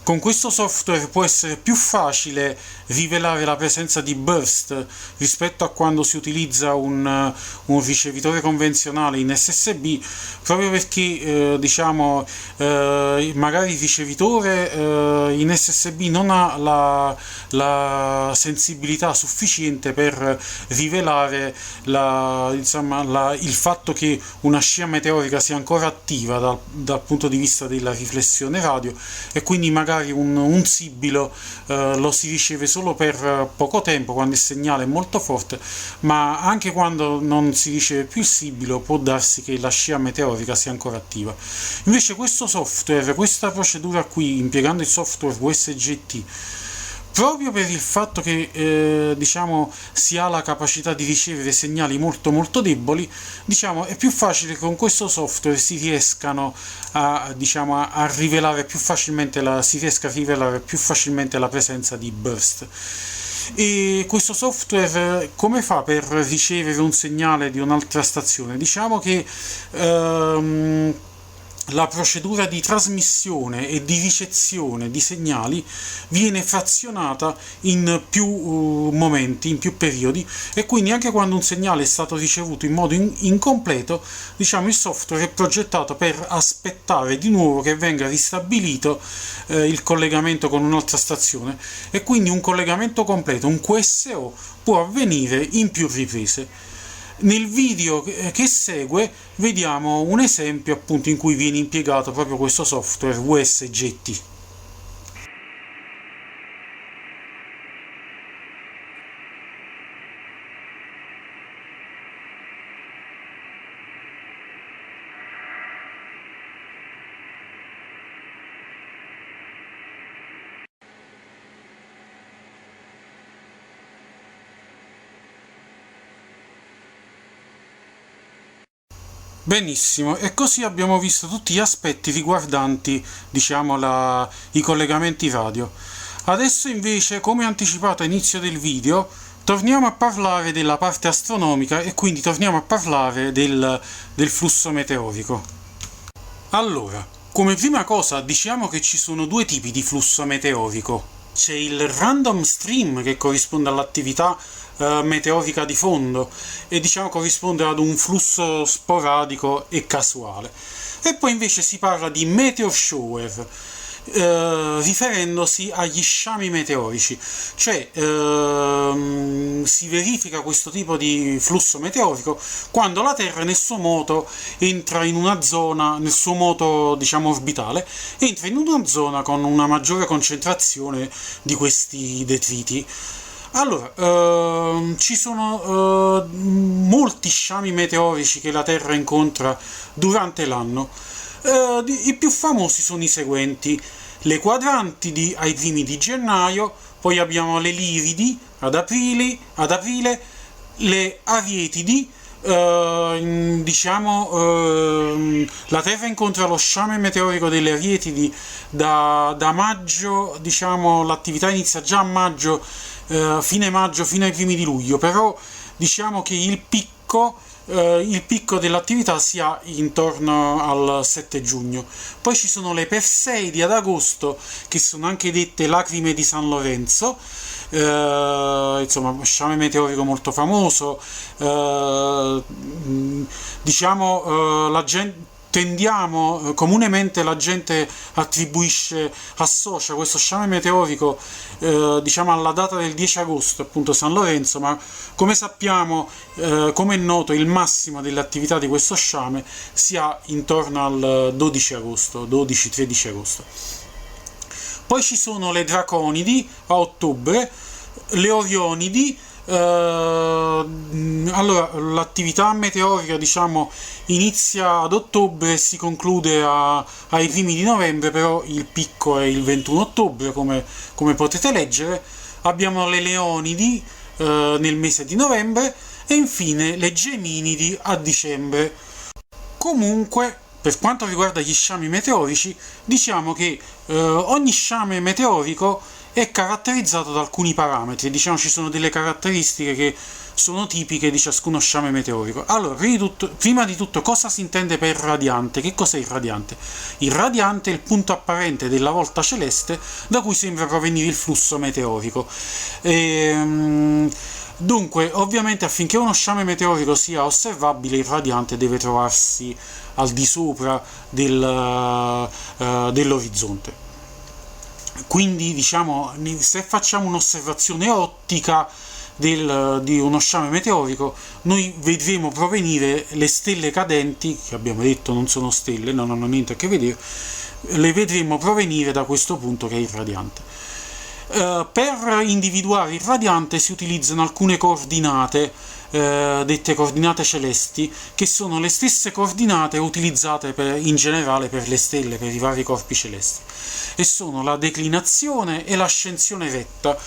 con questo software può essere più facile rivelare la presenza di burst rispetto a quando si utilizza un ricevitore convenzionale in SSB, proprio perché diciamo magari il ricevitore in SSB non ha la sensibilità sufficiente per rivelare il fatto che una scia meteorica sia ancora attiva dal punto di vista della riflessione radio, e quindi magari un sibilo lo si riceve solo per poco tempo quando il segnale è molto forte, ma anche quando non si riceve più il sibilo può darsi che la scia meteorica sia ancora attiva. Invece questo software, questa procedura qui, impiegando il software VSGT, proprio per il fatto che diciamo, si ha la capacità di ricevere segnali molto molto deboli, diciamo, è più facile che con questo software si riescano diciamo, a rivelare più facilmente si riesca a rivelare più facilmente la presenza di burst. E questo software come fa per ricevere un segnale di un'altra stazione? Diciamo che la procedura di trasmissione e di ricezione di segnali viene frazionata in più momenti, in più periodi, e quindi anche quando un segnale è stato ricevuto in modo incompleto, diciamo, il software è progettato per aspettare di nuovo che venga ristabilito il collegamento con un'altra stazione, e quindi un collegamento completo, un QSO, può avvenire in più riprese. Nel video che segue vediamo un esempio appunto in cui viene impiegato proprio questo software VSGT. Benissimo, e così abbiamo visto tutti gli aspetti riguardanti, diciamo, i collegamenti radio. Adesso invece, come anticipato all'inizio del video, torniamo a parlare della parte astronomica e quindi torniamo a parlare del flusso meteorico. Allora, come prima cosa diciamo che ci sono due tipi di flusso meteorico. C'è il random stream che corrisponde all'attività meteorica di fondo e diciamo corrisponde ad un flusso sporadico e casuale. E poi invece si parla di meteor shower, riferendosi agli sciami meteorici, cioè si verifica questo tipo di flusso meteorico quando la Terra nel suo moto entra in una zona, nel suo moto diciamo orbitale, entra in una zona con una maggiore concentrazione di questi detriti. Allora, ci sono molti sciami meteorici che la Terra incontra durante l'anno. I più famosi sono i seguenti: le quadrantidi ai primi di gennaio, poi abbiamo le liridi ad aprile, le arietidi, la Terra incontra lo sciame meteorico delle arietidi da maggio, diciamo l'attività inizia già a maggio, fine maggio fino ai primi di luglio, però diciamo che il picco dell'attività si ha intorno al 7 giugno. Poi ci sono le Perseidi ad agosto, che sono anche dette lacrime di San Lorenzo, insomma sciame meteorico molto famoso. La gente comunemente la gente associa questo sciame meteorico diciamo alla data del 10 agosto, appunto San Lorenzo, ma come sappiamo, come è noto, il massimo delle attività di questo sciame si ha intorno al 12 agosto, 12-13 agosto. Poi ci sono le Draconidi a ottobre, le Orionidi. Allora, l'attività meteorica diciamo inizia ad ottobre e si conclude ai primi di novembre, però il picco è il 21 ottobre, come potete leggere. Abbiamo le Leonidi nel mese di novembre e infine le Geminidi a dicembre. Comunque, per quanto riguarda gli sciami meteorici, diciamo che ogni sciame meteorico è caratterizzato da alcuni parametri, diciamo ci sono delle caratteristiche che sono tipiche di ciascuno sciame meteorico. Allora, prima di tutto, cosa si intende per radiante? Che cos'è il radiante? Il radiante è il punto apparente della volta celeste da cui sembra provenire il flusso meteorico. Dunque, ovviamente affinché uno sciame meteorico sia osservabile, il radiante deve trovarsi al di sopra dell'orizzonte. Quindi, diciamo, se facciamo un'osservazione ottica di uno sciame meteorico, noi vedremo provenire le stelle cadenti, che abbiamo detto non sono stelle, non hanno niente a che vedere, le vedremo provenire da questo punto che è il radiante. Per individuare il radiante si utilizzano alcune coordinate, dette coordinate celesti, che sono le stesse coordinate utilizzate in generale per le stelle, per i vari corpi celesti, e sono la declinazione e l'ascensione retta.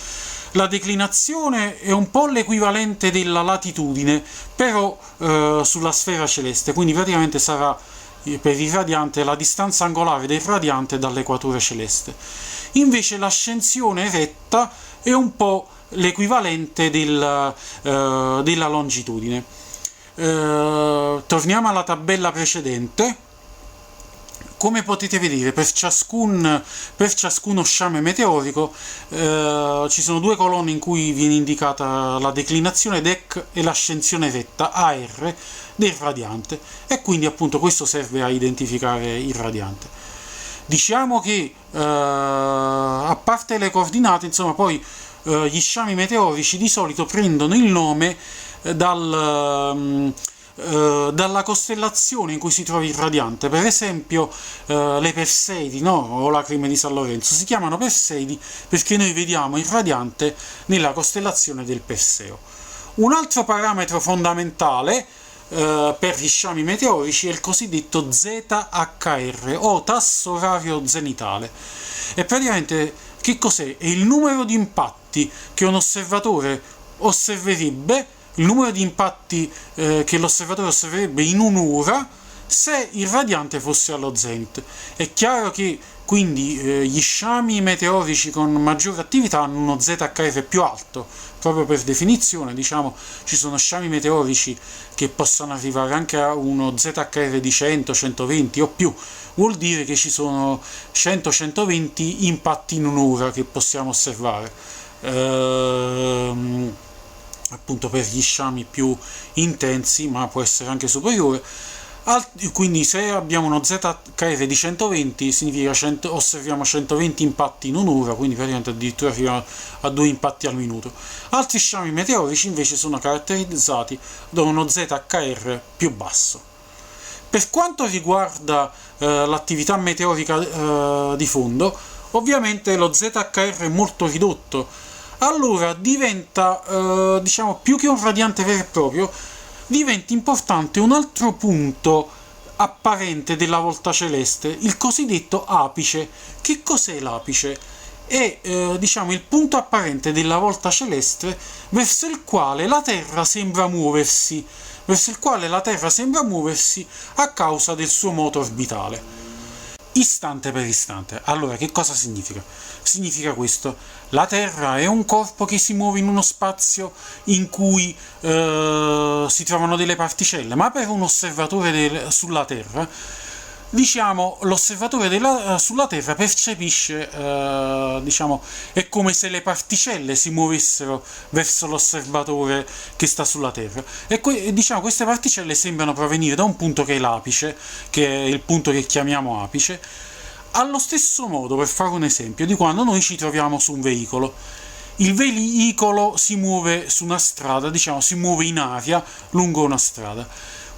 La declinazione è un po' l'equivalente della latitudine, però sulla sfera celeste, quindi praticamente sarà per il radiante la distanza angolare del radiante dall'equatore celeste. Invece l'ascensione retta è un po' l'equivalente della longitudine. Torniamo alla tabella precedente. Come potete vedere, per ciascuno sciame meteorico ci sono due colonne in cui viene indicata la declinazione DEC e l'ascensione retta AR del radiante, e quindi appunto questo serve a identificare il radiante. Diciamo che a parte le coordinate, insomma, poi gli sciami meteorici di solito prendono il nome dalla costellazione in cui si trova il radiante. Per esempio le Perseidi, no? O lacrime di San Lorenzo si chiamano Perseidi perché noi vediamo il radiante nella costellazione del Perseo. Un altro parametro fondamentale per gli sciami meteorici è il cosiddetto ZHR o tasso orario zenitale. E praticamente che cos'è? È il numero di impatti che un osservatore osserverebbe, il numero di impatti che l'osservatore osserverebbe in un'ora se il radiante fosse allo zenit. È chiaro che quindi gli sciami meteorici con maggiore attività hanno uno ZHR più alto, proprio per definizione, diciamo, ci sono sciami meteorici che possono arrivare anche a uno ZHR di 100, 120 o più, vuol dire che ci sono 100-120 impatti in un'ora che possiamo osservare, appunto per gli sciami più intensi, ma può essere anche superiore. Quindi se abbiamo uno ZHR di 120 significa osserviamo 120 impatti in un'ora, quindi praticamente addirittura fino a 2 impatti al minuto. Altri sciami meteorici invece sono caratterizzati da uno ZHR più basso. Per quanto riguarda l'attività meteorica di fondo, ovviamente lo ZHR è molto ridotto, allora diventa, diciamo, più che un radiante vero e proprio, diventa importante un altro punto apparente della volta celeste, il cosiddetto apice. Che cos'è l'apice? È diciamo il punto apparente della volta celeste verso il quale la Terra sembra muoversi, a causa del suo moto orbitale. Istante per istante. Allora, che cosa significa? Significa questo: la Terra è un corpo che si muove in uno spazio in cui si trovano delle particelle, ma per un osservatore sulla Terra, diciamo, l'osservatore sulla Terra percepisce, diciamo, è come se le particelle si muovessero verso l'osservatore che sta sulla Terra, e diciamo queste particelle sembrano provenire da un punto che è l'apice, che è il punto che chiamiamo apice. Allo stesso modo, per fare un esempio, di quando noi ci troviamo su un veicolo. Il veicolo si muove su una strada, diciamo, si muove in aria lungo una strada.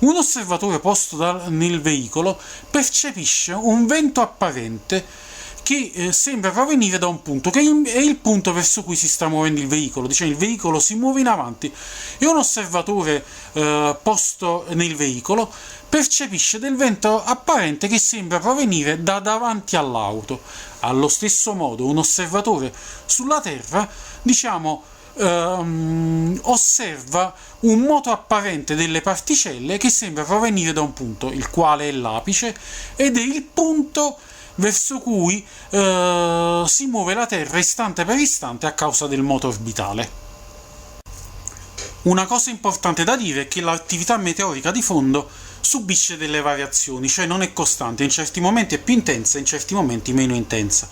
Un osservatore posto nel veicolo percepisce un vento apparente che sembra provenire da un punto, che è il punto verso cui si sta muovendo il veicolo. Diciamo, il veicolo si muove in avanti e un osservatore posto nel veicolo percepisce del vento apparente che sembra provenire da davanti all'auto. Allo stesso modo, un osservatore sulla Terra, diciamo, osserva un moto apparente delle particelle che sembra provenire da un punto, il quale è l'apice, ed è il punto verso cui si muove la Terra istante per istante a causa del moto orbitale. Una cosa importante da dire è che l'attività meteorica di fondo subisce delle variazioni, cioè non è costante, in certi momenti è più intensa, in certi momenti meno intensa.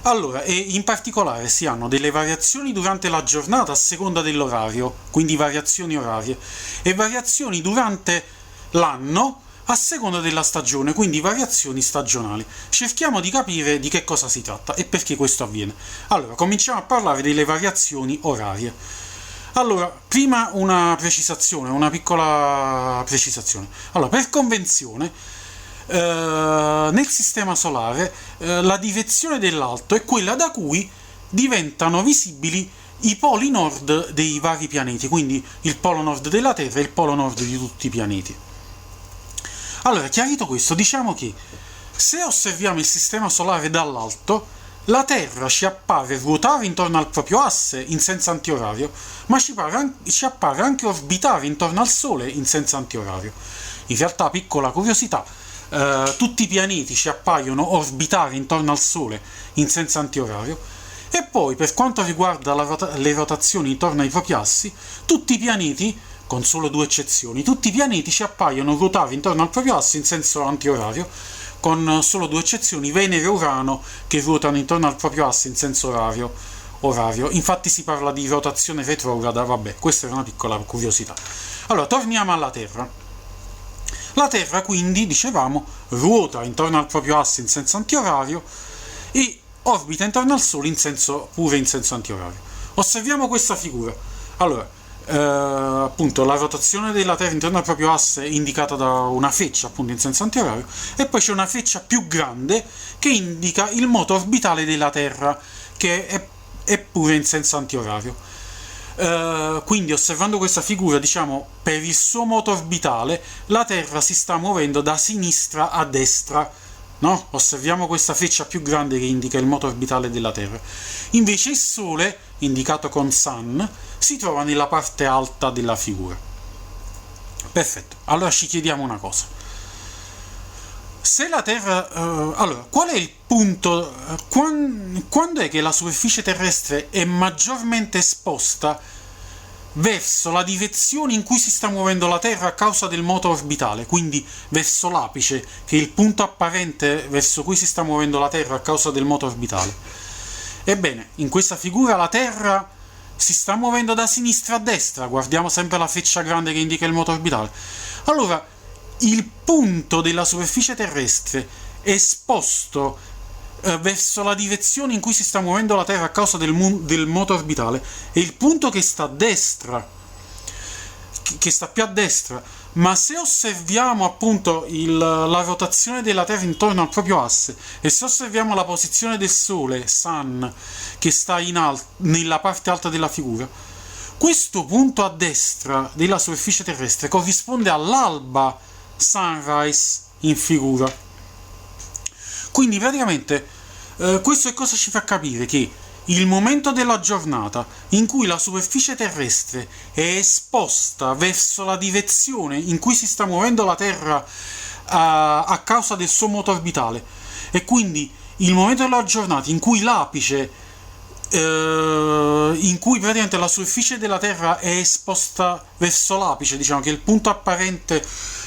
Allora, e in particolare si hanno delle variazioni durante la giornata a seconda dell'orario, quindi variazioni orarie, e variazioni durante l'anno a seconda della stagione, quindi variazioni stagionali. Cerchiamo di capire di che cosa si tratta e perché questo avviene. Allora, cominciamo a parlare delle variazioni orarie. Allora, prima una piccola precisazione. Allora, per convenzione, nel sistema solare la direzione dell'alto è quella da cui diventano visibili i poli nord dei vari pianeti, quindi il polo nord della Terra e il polo nord di tutti i pianeti. Allora, chiarito questo, diciamo che se osserviamo il sistema solare dall'alto, la Terra ci appare ruotare intorno al proprio asse in senso antiorario, ma ci appare anche orbitare intorno al Sole in senso antiorario. In realtà, piccola curiosità, tutti i pianeti ci appaiono orbitare intorno al Sole in senso antiorario, e poi, per quanto riguarda le rotazioni intorno ai propri assi, tutti i pianeti, con solo 2 eccezioni, tutti i pianeti ci appaiono ruotare intorno al proprio asse in senso antiorario, con solo 2 eccezioni, Venere e Urano, che ruotano intorno al proprio asse in senso orario. Infatti si parla di rotazione retrograda, vabbè, questa era una piccola curiosità. Allora, torniamo alla Terra. La Terra, quindi, dicevamo, ruota intorno al proprio asse in senso antiorario e orbita intorno al Sole pure in senso antiorario. Osserviamo questa figura. Allora, appunto, la rotazione della Terra intorno al proprio asse è indicata da una freccia, appunto, in senso antiorario, e poi c'è una freccia più grande che indica il moto orbitale della Terra, che è pure in senso antiorario. Quindi, osservando questa figura, diciamo, per il suo moto orbitale la Terra si sta muovendo da sinistra a destra, no? Osserviamo questa freccia più grande che indica il moto orbitale della Terra. Invece il Sole, indicato con Sun, si trova nella parte alta della figura. Perfetto, allora ci chiediamo una cosa. Se la Terra... allora, qual è il punto? Quando è che la superficie terrestre è maggiormente esposta verso la direzione in cui si sta muovendo la Terra a causa del moto orbitale, quindi verso l'apice, che è il punto apparente verso cui si sta muovendo la Terra a causa del moto orbitale? Ebbene, in questa figura la Terra si sta muovendo da sinistra a destra, guardiamo sempre la freccia grande che indica il moto orbitale. Allora, il punto della superficie terrestre è esposto verso la direzione in cui si sta muovendo la Terra a causa del moto orbitale, è il punto che sta a destra, che sta più a destra. Ma se osserviamo appunto la rotazione della Terra intorno al proprio asse, e se osserviamo la posizione del Sole, Sun, che sta nella parte alta della figura, questo punto a destra della superficie terrestre corrisponde all'alba, sunrise, in figura. Quindi praticamente questo è cosa ci fa capire? Che il momento della giornata in cui la superficie terrestre è esposta verso la direzione in cui si sta muovendo la Terra a causa del suo moto orbitale, e quindi il momento della giornata in cui l'apice, in cui praticamente la superficie della Terra è esposta verso l'apice, diciamo che è il punto apparente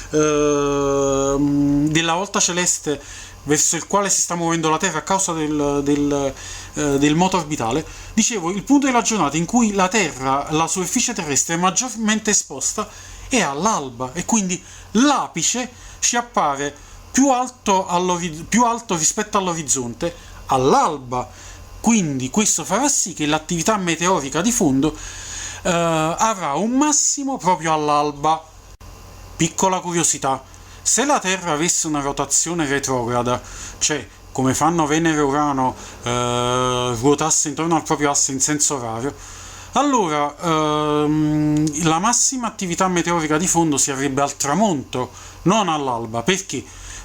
della volta celeste verso il quale si sta muovendo la Terra a causa del moto orbitale. Dicevo, il punto della giornata in cui la superficie terrestre è maggiormente esposta è all'alba, e quindi l'apice ci appare più alto rispetto all'orizzonte all'alba. Quindi questo farà sì che l'attività meteorica di fondo avrà un massimo proprio all'alba. Piccola curiosità: se la Terra avesse una rotazione retrograda, cioè come fanno Venere e Urano, ruotasse intorno al proprio asse in senso orario, allora la massima attività meteorica di fondo si avrebbe al tramonto, non all'alba. Perché?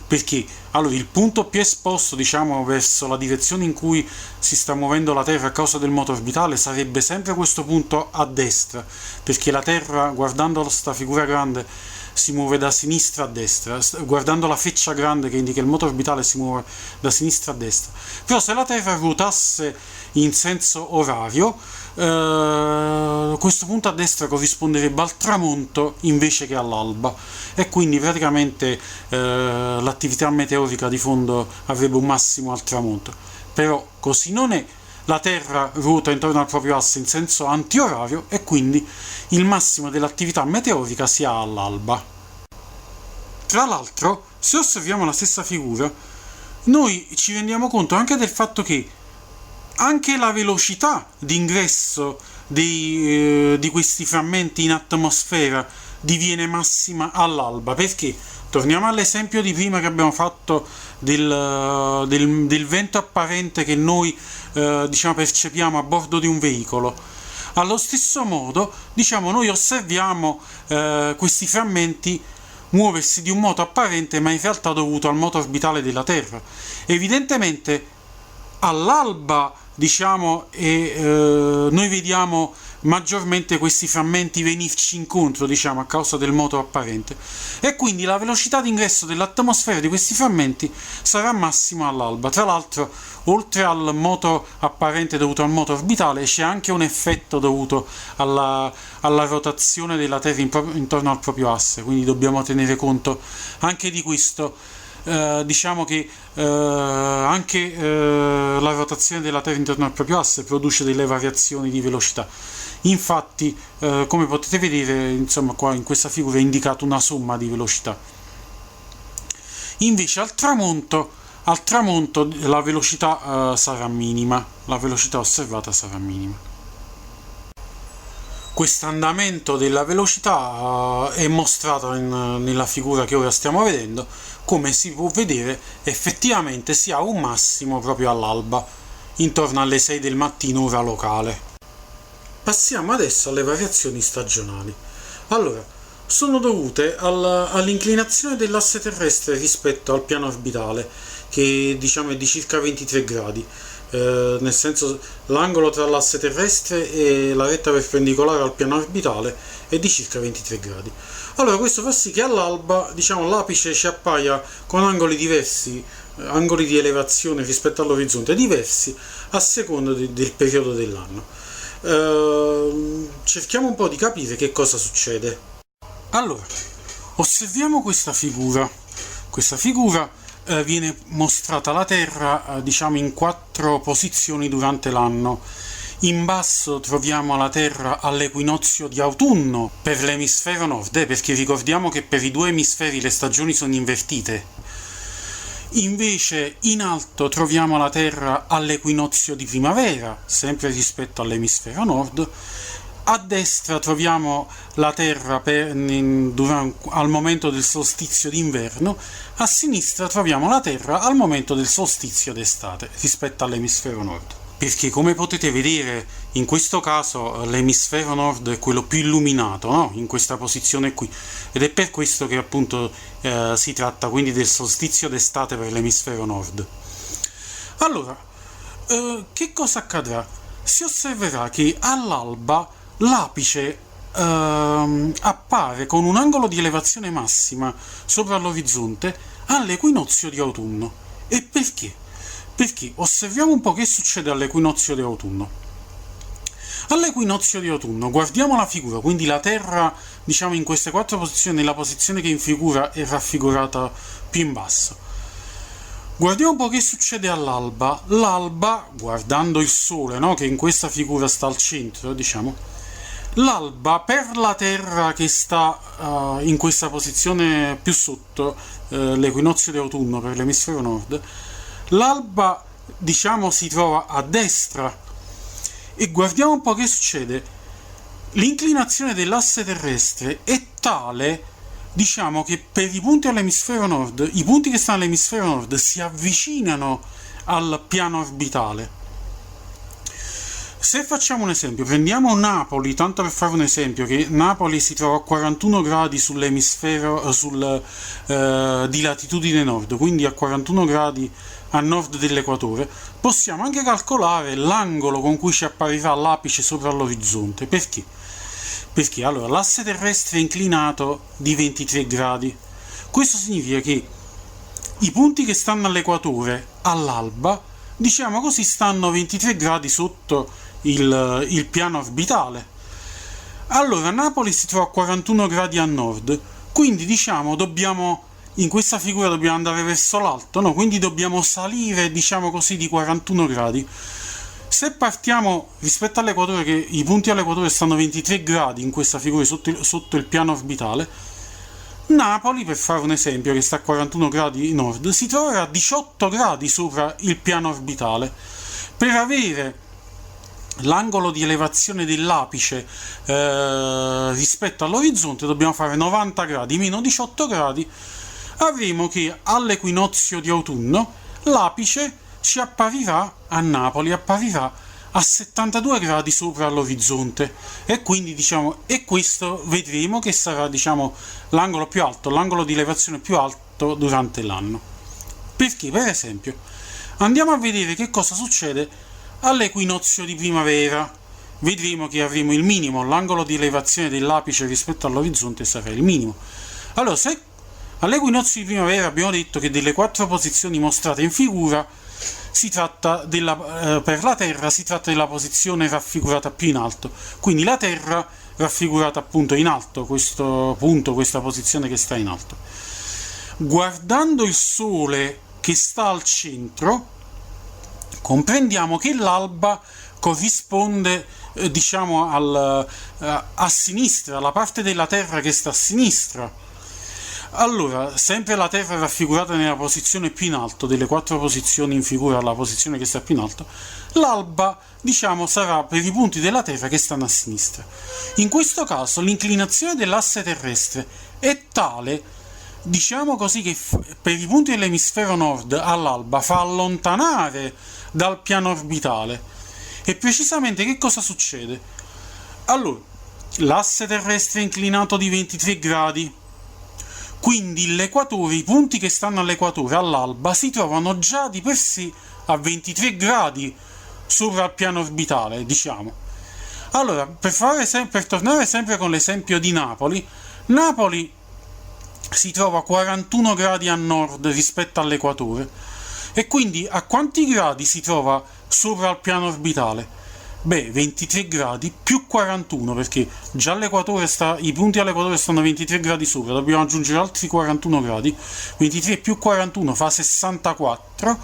Perché allora il punto più esposto, diciamo, verso la direzione in cui si sta muovendo la Terra a causa del moto orbitale sarebbe sempre questo punto a destra, perché la Terra, guardando questa figura grande, si muove da sinistra a destra, guardando la freccia grande che indica il moto orbitale si muove da sinistra a destra. Però se la Terra ruotasse in senso orario, questo punto a destra corrisponderebbe al tramonto invece che all'alba, e quindi praticamente l'attività meteorica di fondo avrebbe un massimo al tramonto. Però così non è. La Terra ruota intorno al proprio asse in senso antiorario, e quindi il massimo dell'attività meteorica si ha all'alba. Tra l'altro, se osserviamo la stessa figura, noi ci rendiamo conto anche del fatto che anche la velocità d'ingresso di questi frammenti in atmosfera diviene massima all'alba. Perché? Torniamo all'esempio di prima che abbiamo fatto del vento apparente che noi diciamo percepiamo a bordo di un veicolo. Allo stesso modo, diciamo, noi osserviamo questi frammenti muoversi di un moto apparente, ma in realtà dovuto al moto orbitale della Terra. Evidentemente all'alba, diciamo, noi vediamo maggiormente questi frammenti venirci incontro, diciamo, a causa del moto apparente, e quindi la velocità d'ingresso dell'atmosfera di questi frammenti sarà massima all'alba. Tra l'altro, oltre al moto apparente dovuto al moto orbitale, c'è anche un effetto dovuto alla rotazione della Terra intorno al proprio asse, quindi dobbiamo tenere conto anche di questo. Diciamo che anche la rotazione della Terra intorno al proprio asse produce delle variazioni di velocità. Infatti, come potete vedere, insomma, qua in questa figura è indicata una somma di velocità. Invece al tramonto la velocità sarà minima, la velocità osservata sarà minima. Questo andamento della velocità è mostrato nella figura che ora stiamo vedendo. Come si può vedere, effettivamente si ha un massimo proprio all'alba, intorno alle 6 del mattino ora locale. Passiamo adesso alle variazioni stagionali. Allora, sono dovute all'inclinazione dell'asse terrestre rispetto al piano orbitale, che diciamo è di circa 23 gradi. Nel senso, l'angolo tra l'asse terrestre e la retta perpendicolare al piano orbitale è di circa 23 gradi. Allora questo fa sì che all'alba, diciamo, l'apice ci appaia con angoli diversi, angoli di elevazione rispetto all'orizzonte diversi a seconda del periodo dell'anno. Cerchiamo un po' di capire che cosa succede. Allora, osserviamo questa figura. Questa figura viene mostrata la Terra, diciamo, in 4 posizioni durante l'anno. In basso troviamo la Terra all'equinozio di autunno per l'emisfero nord, perché ricordiamo che per i 2 emisferi le stagioni sono invertite. Invece in alto troviamo la Terra all'equinozio di primavera, sempre rispetto all'emisfero nord. A destra troviamo la Terra al momento del solstizio d'inverno, a sinistra troviamo la Terra al momento del solstizio d'estate rispetto all'emisfero nord. Perché, come potete vedere, in questo caso l'emisfero nord è quello più illuminato, no? In questa posizione qui, ed è per questo che appunto si tratta quindi del solstizio d'estate per l'emisfero nord. Allora, che cosa accadrà? Si osserverà che all'alba l'apice appare con un angolo di elevazione massima sopra l'orizzonte all'equinozio di autunno. E perché? Perché osserviamo un po' che succede all'equinozio di autunno. All'equinozio di autunno guardiamo la figura, quindi la Terra, diciamo, in queste 4 posizioni, nella posizione che in figura è raffigurata più in basso. Guardiamo un po' che succede all'alba. L'alba, guardando il Sole, no, che in questa figura sta al centro, diciamo, l'alba per la Terra che sta in questa posizione più sotto, l'equinozio di autunno per l'emisfero nord, l'alba, diciamo, si trova a destra. E guardiamo un po' che succede. L'inclinazione dell'asse terrestre è tale, diciamo, che per i punti all'emisfero nord, i punti che stanno all'emisfero nord si avvicinano al piano orbitale. Se facciamo un esempio, prendiamo Napoli, tanto per fare un esempio, che Napoli si trova a 41 gradi sull'emisfero, di latitudine nord, quindi a 41 gradi a nord dell'equatore, possiamo anche calcolare l'angolo con cui ci apparirà l'apice sopra l'orizzonte. Perché? Perché allora l'asse terrestre è inclinato di 23 gradi. Questo significa che i punti che stanno all'equatore all'alba, diciamo così, stanno 23 gradi sotto il piano orbitale. Allora Napoli si trova a 41 gradi a nord, quindi diciamo in questa figura dobbiamo andare verso l'alto, no? Quindi dobbiamo salire, diciamo così, di 41 gradi. Se partiamo rispetto all'equatore, che i punti all'equatore stanno 23 gradi in questa figura sotto il piano orbitale, Napoli, per fare un esempio, che sta a 41 gradi nord, si troverà a 18 gradi sopra il piano orbitale. Per avere l'angolo di elevazione dell'apice rispetto all'orizzonte dobbiamo fare 90 gradi meno 18 gradi. Avremo che all'equinozio di autunno l'apice ci apparirà a Napoli, apparirà a 72 gradi sopra l'orizzonte, e quindi, diciamo, e questo vedremo che sarà, diciamo, l'angolo più alto, l'angolo di elevazione più alto durante l'anno. Perché, per esempio, andiamo a vedere che cosa succede all'equinozio di primavera. Vedremo che avremo il minimo, l'angolo di elevazione dell'apice rispetto all'orizzonte sarà il minimo. Allora, se all'equinozio di primavera abbiamo detto che delle 4 posizioni mostrate in figura si tratta per la Terra si tratta della posizione raffigurata più in alto, quindi la Terra raffigurata appunto in alto, questo punto, questa posizione che sta in alto. Guardando il Sole che sta al centro, comprendiamo che l'alba corrisponde, diciamo, a sinistra, alla parte della Terra che sta a sinistra. Allora, sempre la Terra raffigurata nella posizione più in alto, delle 4 posizioni in figura la posizione che sta più in alto, l'alba, diciamo, sarà per i punti della Terra che stanno a sinistra. In questo caso l'inclinazione dell'asse terrestre è tale, diciamo così, che per i punti dell'emisfero nord all'alba fa allontanare dal piano orbitale. E precisamente che cosa succede? Allora, l'asse terrestre è inclinato di 23 gradi, quindi l'equatore, i punti che stanno all'equatore all'alba si trovano già di per sé a 23 gradi sopra il piano orbitale, diciamo. Allora, per tornare sempre con l'esempio di Napoli, Napoli si trova a 41 gradi a nord rispetto all'equatore, e quindi a quanti gradi si trova sopra il piano orbitale? Beh, 23 gradi più 41, perché già l'equatore i punti all'equatore stanno 23 gradi sopra, dobbiamo aggiungere altri 41 gradi, 23 più 41 fa 64.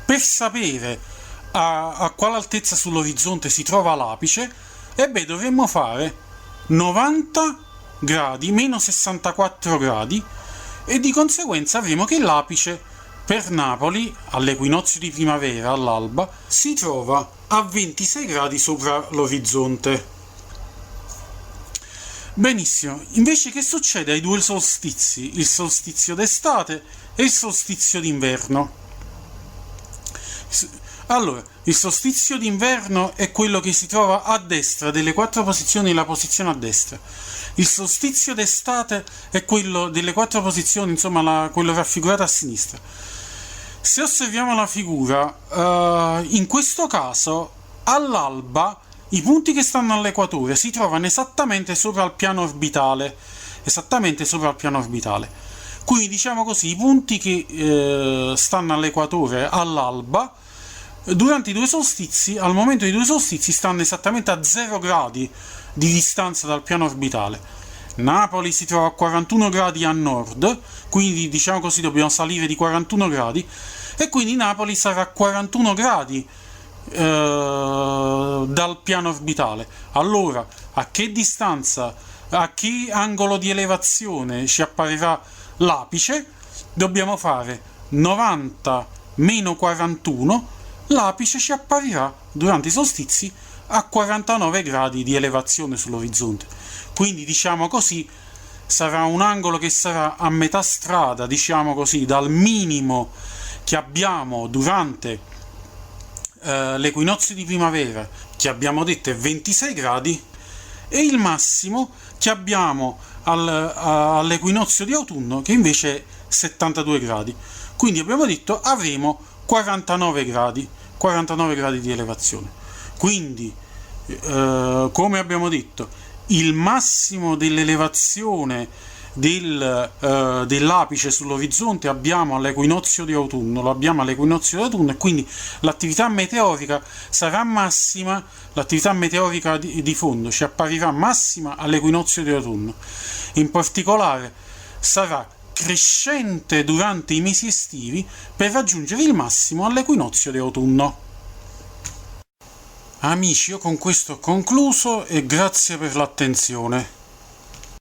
Per sapere a quale altezza sull'orizzonte si trova l'apice, e beh, dovremmo fare 90 gradi meno 64 gradi, e di conseguenza avremo che l'apice per Napoli, all'equinozio di primavera, all'alba, si trova a 26 gradi sopra l'orizzonte. Benissimo, invece che succede ai due solstizi, il solstizio d'estate e il solstizio d'inverno? Allora, il solstizio d'inverno è quello che si trova a destra delle 4 posizioni, la posizione a destra. Il solstizio d'estate è quello delle 4 posizioni, insomma, quello raffigurato a sinistra. Se osserviamo la figura, in questo caso, all'alba, i punti che stanno all'equatore si trovano esattamente sopra il piano orbitale. Esattamente sopra il piano orbitale. Quindi, diciamo così, i punti che stanno all'equatore all'alba, durante i due solstizi, al momento dei due solstizi, stanno esattamente a 0 gradi di distanza dal piano orbitale. Napoli si trova a 41 gradi a nord, quindi diciamo così dobbiamo salire di 41 gradi, e quindi Napoli sarà a 41 gradi dal piano orbitale. Allora, a che distanza, a che angolo di elevazione ci apparirà l'apice? Dobbiamo fare 90 meno 41, l'apice ci apparirà durante i solstizi a 49 gradi di elevazione sull'orizzonte. Quindi, diciamo così, sarà un angolo che sarà a metà strada, diciamo così, dal minimo che abbiamo durante l'equinozio di primavera, che abbiamo detto è 26 gradi, e il massimo che abbiamo all'equinozio di autunno, che invece è 72 gradi. Quindi abbiamo detto avremo 49 gradi di elevazione. Quindi, come abbiamo detto, il massimo dell'elevazione dell'apice sull'orizzonte abbiamo all'equinozio di autunno, lo abbiamo all'equinozio di autunno, e quindi l'attività meteorica sarà massima, l'attività meteorica di fondo ci apparirà massima all'equinozio di autunno. In particolare sarà crescente durante i mesi estivi per raggiungere il massimo all'equinozio di autunno. Amici, io con questo ho concluso e grazie per l'attenzione.